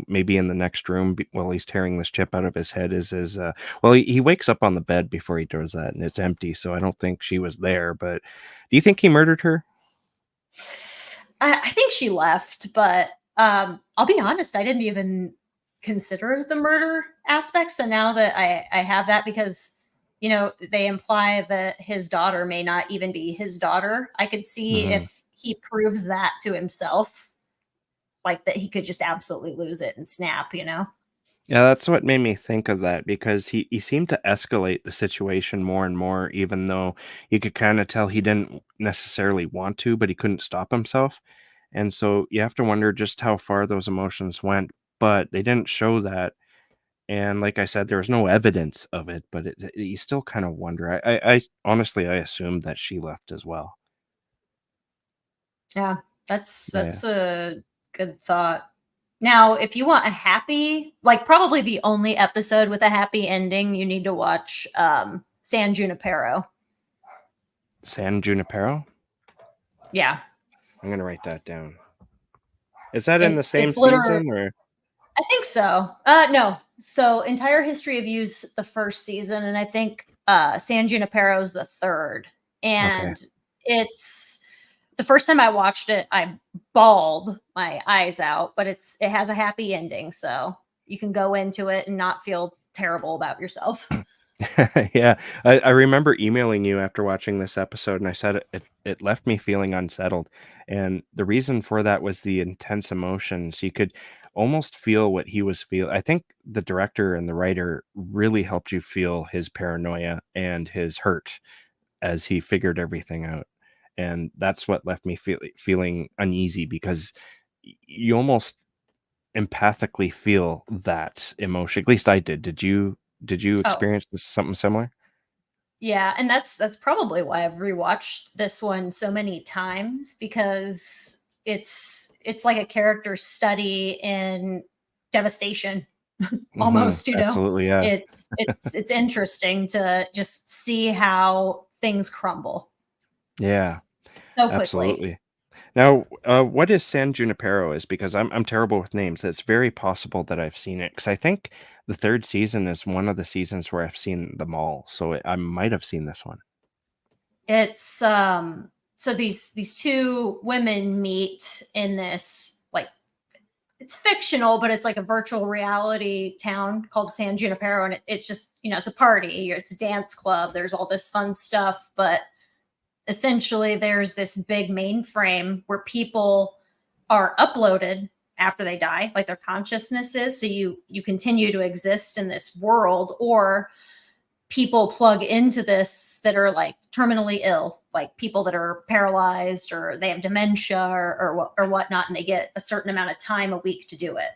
maybe in the next room, while he's tearing this chip out of his head, is his well, he wakes up on the bed before he does that, and it's empty, so I don't think she was there. But do you think he murdered her? I think she left, but I'll be honest, I didn't even consider the murder aspect. So now that I have that, because you know they imply that his daughter may not even be his daughter, I could see Hmm. if he proves that to himself, like that he could just absolutely lose it and snap, you know? Yeah, that's what made me think of that because he seemed to escalate the situation more and more, even though you could kind of tell he didn't necessarily want to, but he couldn't stop himself. And so you have to wonder just how far those emotions went, but they didn't show that. And like I said, there was no evidence of it, but you still kind of wonder. I honestly, I assumed that she left as well. Yeah, Yeah. that's a good thought. Now, if you want a happy, like probably the only episode with a happy ending, you need to watch San Junipero. San Junipero? Yeah. I'm gonna write that down. Is that in the same It's literally, season or? I think so. No. So Entire History of You's the first season, and I think San Junipero's the third. Okay. And it's the first time I watched it, I bawled my eyes out, but it has a happy ending, so you can go into it and not feel terrible about yourself. Yeah, I remember emailing you after watching this episode, and I said it left me feeling unsettled, and the reason for that was the intense emotions. You could almost feel what he was feel I think the director and the writer really helped you feel his paranoia and his hurt as he figured everything out, and that's what left me feeling uneasy because you almost empathically feel that emotion. At least I did. Did you Oh, experience this something similar? yeah, and that's probably why I've rewatched this one so many times because it's like a character study in devastation Mhm. almost, you know. Absolutely, yeah. It's interesting to just see how things crumble Yeah, so quickly. absolutely. Now, what is San Junipero is because I'm terrible with names. It's very possible that I've seen it because I think the 3rd season is one of the seasons where I've seen them all, so I might have seen this one. It's so these two women meet in this, like, it's fictional, but it's like a virtual reality town called San Junipero, and it's just, it's a party, it's a dance club, there's all this fun stuff, but essentially there's this big mainframe where people are uploaded after they die, like their consciousness is, so you continue to exist in this world, or people plug into this that are like terminally ill, like people that are paralyzed or they have dementia or whatnot, and they get a certain amount of time a week to do it.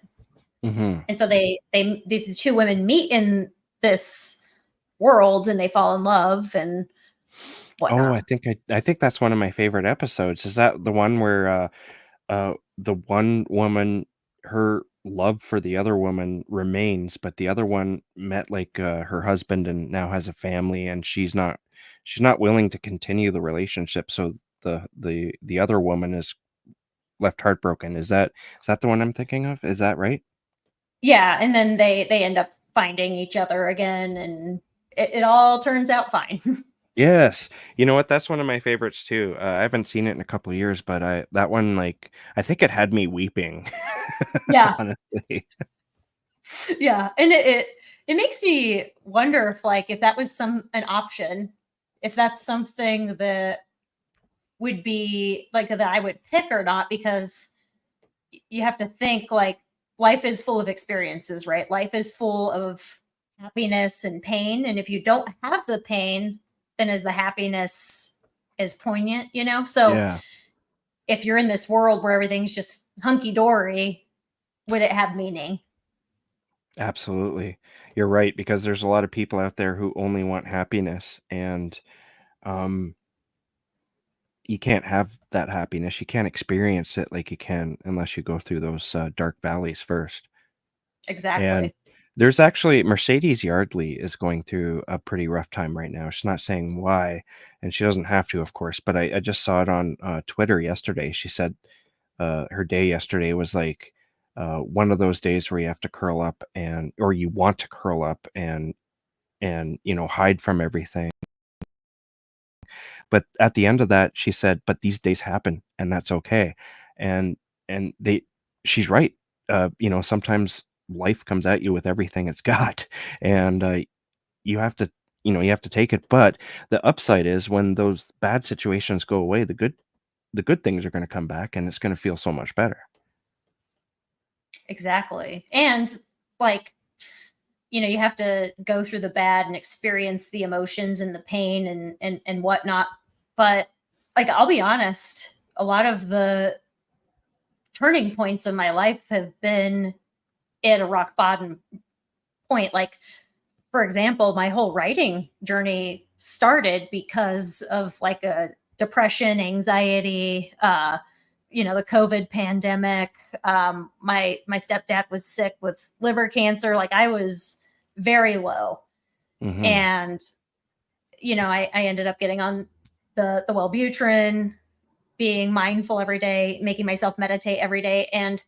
Mhm. And so these two women meet in this world and they fall in love and Oh, whatnot. I think that's one of my favorite episodes. Is that the one where, the one woman, her love for the other woman remains, but the other one met, like, her husband and now has a family, and she's not willing to continue the relationship, so the other woman is left heartbroken. Is that the one I'm thinking of? Is that right? Yeah, and then they end up finding each other again, and it all turns out fine. Yes. You know what? That's one of my favorites too. I haven't seen it in a couple years, but that one, like, I think it had me weeping, Yeah, honestly. yeah, and it makes me wonder if, like, if that was an option, if that's something that would be like that I would pick or not, because you have to think, like, life is full of experiences, right? Life is full of happiness and pain, and if you don't have the pain, then is the happiness as poignant, you know? So Yeah. if you're in this world where everything's just hunky dory, would it have meaning? Absolutely. You're right, because there's a lot of people out there who only want happiness, and, um, you can't have that happiness. You can't experience it like you can unless you go through those, dark valleys first. And Exactly. there's actually Mercedes Yardley is going through a pretty rough time right now. She's not saying why, and she doesn't have to, of course, but I just saw it on, Twitter yesterday. She said, her day yesterday was like, one of those days where you have to curl up and or you want to curl up and hide from everything. But at the end of that, she said, "But these days happen, and that's okay." And and they she's right. Sometimes life comes at you with everything it's got, and, you have to you have to take it, but the upside is when those bad situations go away, the good things are gonna come back, and it's gonna feel so much better. Exactly. And, like, you have to go through the bad and experience the emotions and the pain and whatnot. But like, I'll be honest, a lot of the turning points of my life have been at a rock bottom point. Like, for example, my whole writing journey started because of like a depression, anxiety, the COVID pandemic. My stepdad was sick with liver cancer. Like, I was very low, Mhm. and I ended up getting on the Wellbutrin, being mindful every day, making myself meditate every day, and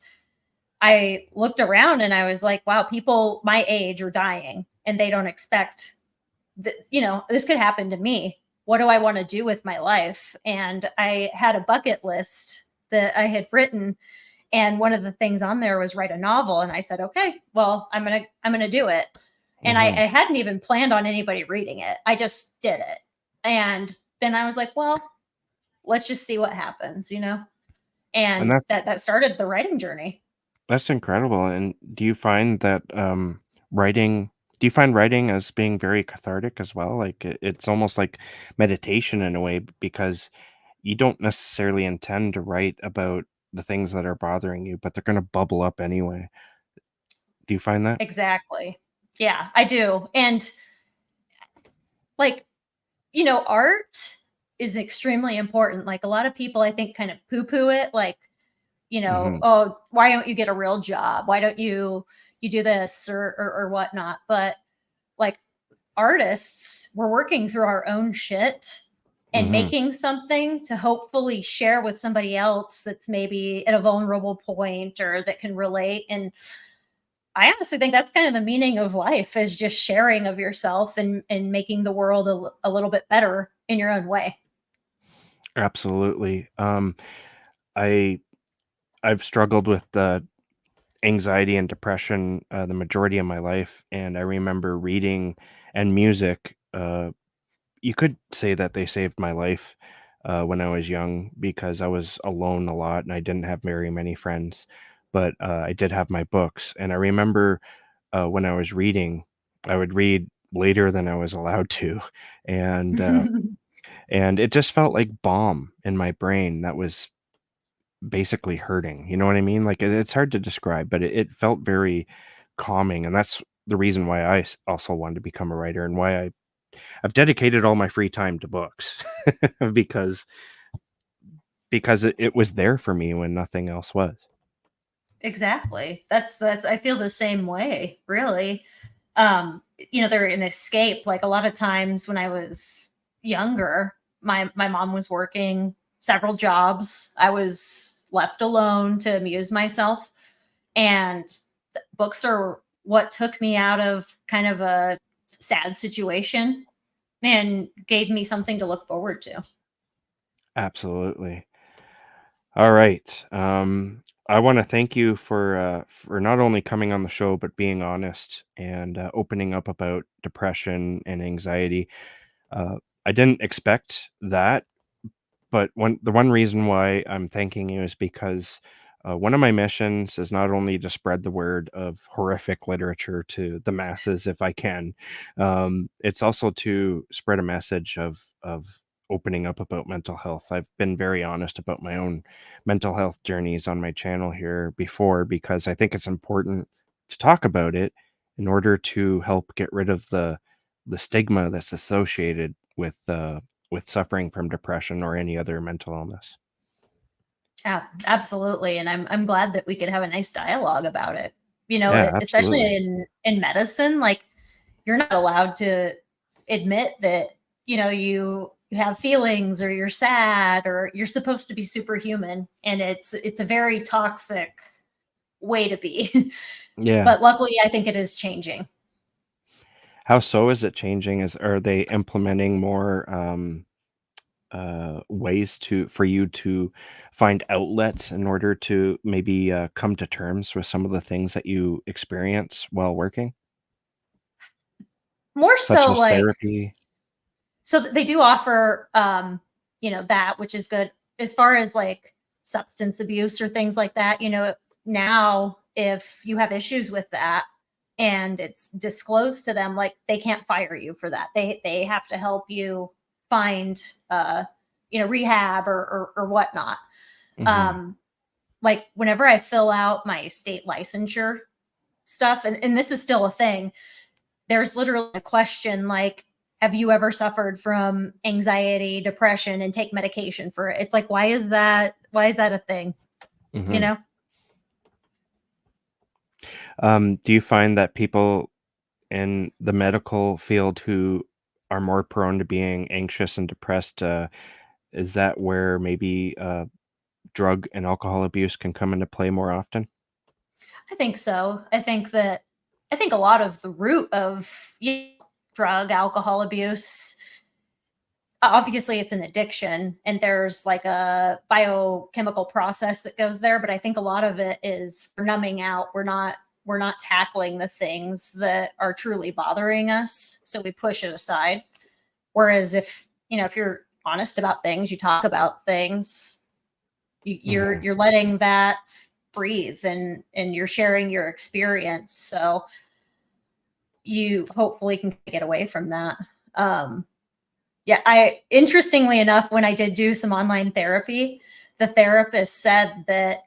I looked around and I was like, wow, people my age are dying and they don't expect that, this could happen to me. What do I want to do with my life? And I had a bucket list that I had written, and one of the things on there was write a novel. And I said, okay, well, I'm gonna do it. And Mhm. I hadn't even planned on anybody reading it. I just did it. And then I was like, well, let's just see what happens. And And that started the writing journey. that's incredible, and do you find that, writing do you find writing as being very cathartic as well? Like, it's almost like meditation in a way because you don't necessarily intend to write about the things that are bothering you, but they're gonna bubble up anyway. Do you find that? Exactly. Yeah, I do. And like, art is extremely important. Like, a lot of people, I think, kind of poo poo it. Like, Mhm. oh, why don't you get a real job? Why don't you do this or whatnot? But like, artists, we're working through our own shit and Mhm. making something to hopefully share with somebody else that's maybe at a vulnerable point or that can relate. And I honestly think that's kind of the meaning of life, is just sharing of yourself and making the world a little bit better in your own way. Absolutely. I I've struggled with, anxiety and depression, the majority of my life, and I remember reading and music, you could say that they saved my life, when I was young because I was alone a lot and I didn't have very many friends, but, I did have my books, and I remember, when I was reading, I would read later than I was allowed to, and, uh, and it just felt like balm in my brain that was basically hurting, you know what I mean? Like, it's hard to describe, but it felt very calming, and that's the reason why I also wanted to become a writer and why I've dedicated all my free time to books because it was there for me when nothing else was. Exactly. That's I feel the same way, really. They're an escape. Like, a lot of times when I was younger, my mom was working several jobs. I was left alone to amuse myself. And books are what took me out of kind of a sad situation and gave me something to look forward to. Absolutely. All right. I want to thank you for not only coming on the show but being honest and opening up about depression and anxiety. Uh, I didn't expect that. But one reason why I'm thanking you is because, one of my missions is not only to spread the word of horrific literature to the masses if I can, it's also to spread a message of opening up about mental health. I've been very honest about my own mental health journeys on my channel here before because I think it's important to talk about it in order to help get rid of the stigma that's associated with suffering from depression or any other mental illness. Yeah, absolutely. And I'm glad that we could have a nice dialogue about it. Yeah, Especially absolutely. in medicine, like, you're not allowed to admit that, you have feelings or you're sad, or you're supposed to be superhuman, and it's a very toxic way to be. Yeah. But luckily I think it is changing. How so is it changing? Are they implementing more, ways for you to find outlets in order to maybe, come to terms with some of the things that you experience while working, More such so, as like, therapy? they do offer, that, which is good. As far as like substance abuse or things like that, now if you have issues with that and it's disclosed to them, like they can't fire you for that. They have to help you find rehab or whatnot. Hmm. Um, like whenever I fill out my state licensure stuff, and this is still a thing, there's literally a question like, have you ever suffered from anxiety, depression, and take medication for it? It's like, why is that a thing? You Hmm. know? Do you find that people in the medical field who are more prone to being anxious and depressed, is that where maybe drug and alcohol abuse can come into play more often? I think so. I think a lot of the root of drug, alcohol abuse, obviously it's an addiction and there's like a biochemical process that goes there, but I think a lot of it is we're numbing out. We're not tackling the things that are truly bothering us, so we push it aside. Whereas if you're honest about things, you talk about things, you're Mhm. you're letting that breathe, and you're sharing your experience, so you hopefully can get away from that. um yeah, I interestingly enough, when I did do some online therapy, the therapist said that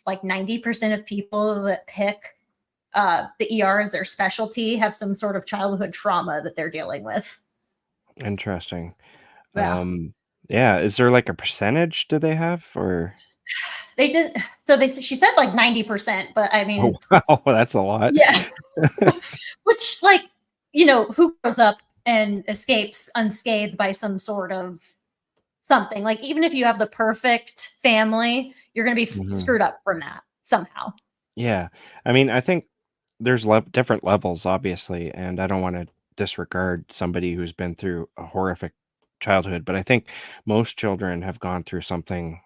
like 90% of people that pick the ER as their specialty have some sort of childhood trauma that they're dealing with. Interesting. Yeah. Um, yeah, is there like a percentage do they have or They did. So she said like 90%, but I oh, mean, wow, that's a lot. yeah, which, like, who grows up and escapes unscathed by some sort of something? Like, even if you have the perfect family, you're going to be Mhm. screwed up from that somehow. Yeah. I mean, I think there's different levels, obviously, and I don't want to disregard somebody who's been through a horrific childhood, but I think most children have gone through something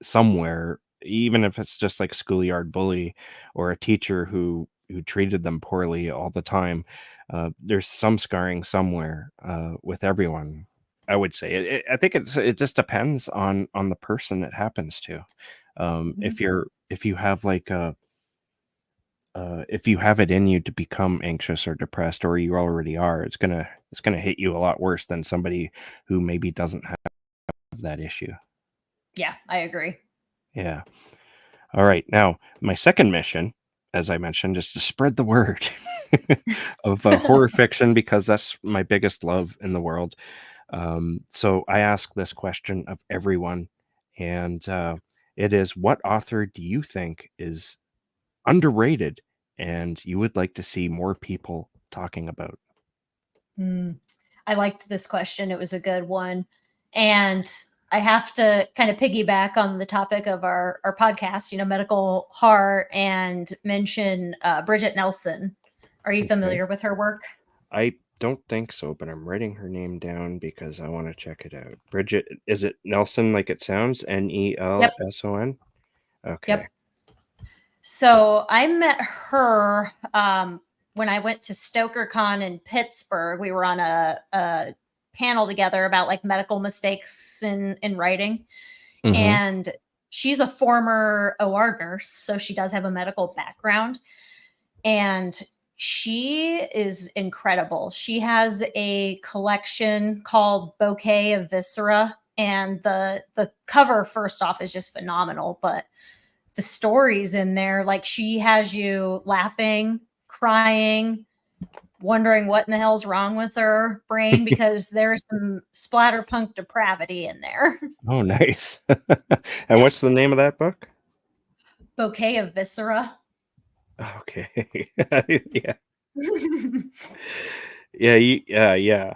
somewhere, even if it's just like schoolyard bully or a teacher who treated them poorly all the time. There's some scarring somewhere with everyone. I would say I think it just depends on the person it happens to. Mhm. If you have like a if you have it in you to become anxious or depressed, or you already are, it's gonna hit you a lot worse than somebody who maybe doesn't have that issue. Yeah, I agree. Yeah. All right. Now, my second mission, as I mentioned, is to spread the word of horror fiction because that's my biggest love in the world. So I ask this question of everyone, and it is: what author do you think is underrated and you would like to see more people talking about? Mm. I liked this question. It was a good one. And I have to kind of piggyback on the topic of our podcast, medical horror, and mention Bridget Nelson. Are you Okay. familiar with her work? I don't think so, but I'm writing her name down because I want to check it out. Bridget, is it Nelson like it sounds? Yep. Nelson? Okay. Yep. So I met her when I went to StokerCon in Pittsburgh. We were on a panel together about like medical mistakes in writing. Mhm. And she's a former OR nurse, so she does have a medical background. And she is incredible. She has a collection called Bouquet of Viscera, and the cover, first off, is just phenomenal, but the stories in there, like, she has you laughing, crying, wondering what in the hell's wrong with her brain, because there's some splatterpunk depravity in there. Oh, nice. And Yeah. what's the name of that book? Bouquet of Viscera. Okay. Yeah. Yeah.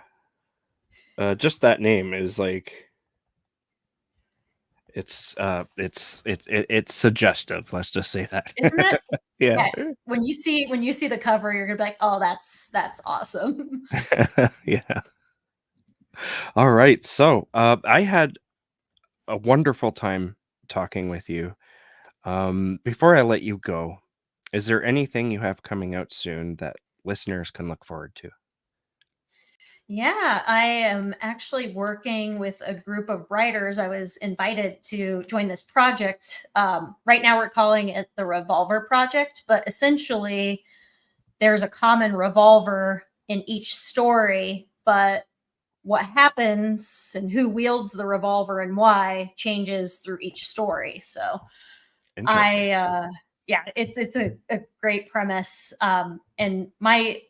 Just that name is like it's suggestive, let's just say that. Isn't it? Yeah. Yeah. When you see the cover, you're gonna be like, "Oh, that's awesome." Yeah. All right. So, I had a wonderful time talking with you. Before I let you go, is there anything you have coming out soon that listeners can look forward to? Yeah, I am actually working with a group of writers. I was invited to join this project. Right now, we're calling it the Revolver Project, but essentially, there's a common revolver in each story, but what happens and who wields the revolver and why changes through each story. So Interesting. I yeah, it's a great premise. And my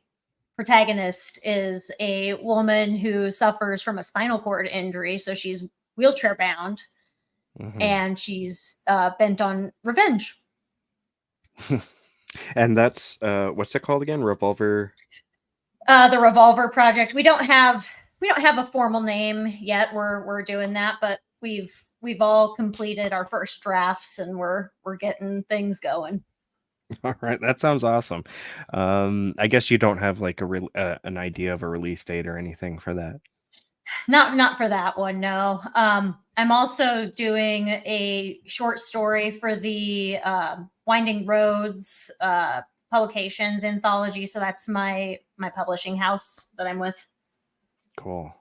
protagonist is a woman who suffers from a spinal cord injury, so she's wheelchair bound, Hmm. and she's bent on revenge. And that's what's it called again? Revolver. The Revolver Project. We don't have a formal name yet. We're doing that, but we've all completed our first drafts, and we're getting things going. All right, that sounds awesome. I guess you don't have like an idea of a release date or anything for that. Not for that one, no. I'm also doing a short story for the Winding Roads publications anthology. So that's my publishing house that I'm with. Cool.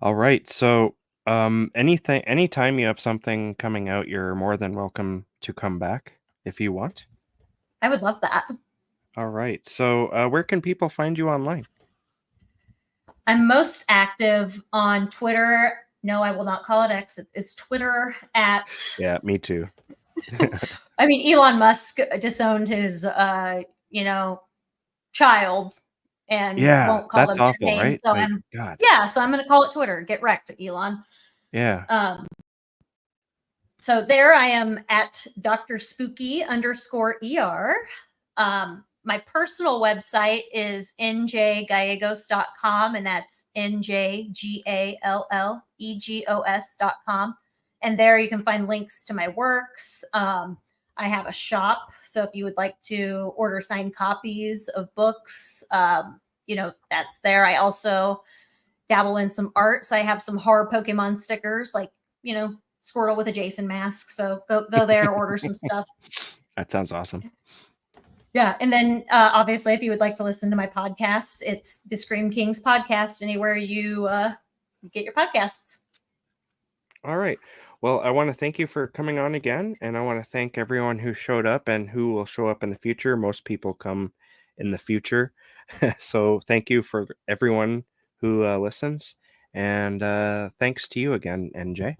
All right. So, anytime you have something coming out, you're more than welcome to come back if you want. I would love that. All right. So, where can people find you online? I'm most active on Twitter. No, I will not call it X. It's Twitter at. Yeah, me too. I mean, Elon Musk disowned his, child and Yeah, won't call that's them their awful, names. right? So Like, God. I'm going to call it Twitter. Get wrecked, Elon. Yeah. Um, so there I am at Dr. Spooky _ER. My personal website is njgallegos.com, and that's NJGALLEGOS.com. And there you can find links to my works. I have a shop. So if you would like to order signed copies of books, that's there. I also dabble in some art. So I have some horror Pokemon stickers, like, Squirtle with a Jason mask. So go there, order some stuff. That sounds awesome. Yeah. And then obviously, if you would like to listen to my podcasts, it's the Scream Kings podcast, anywhere you get your podcasts. All right. Well, I want to thank you for coming on again, and I want to thank everyone who showed up and who will show up in the future. Most people come in the future. So thank you for everyone who listens. And thanks to you again, NJ.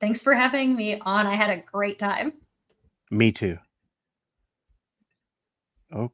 Thanks for having me on. I had a great time. Me too. Okay.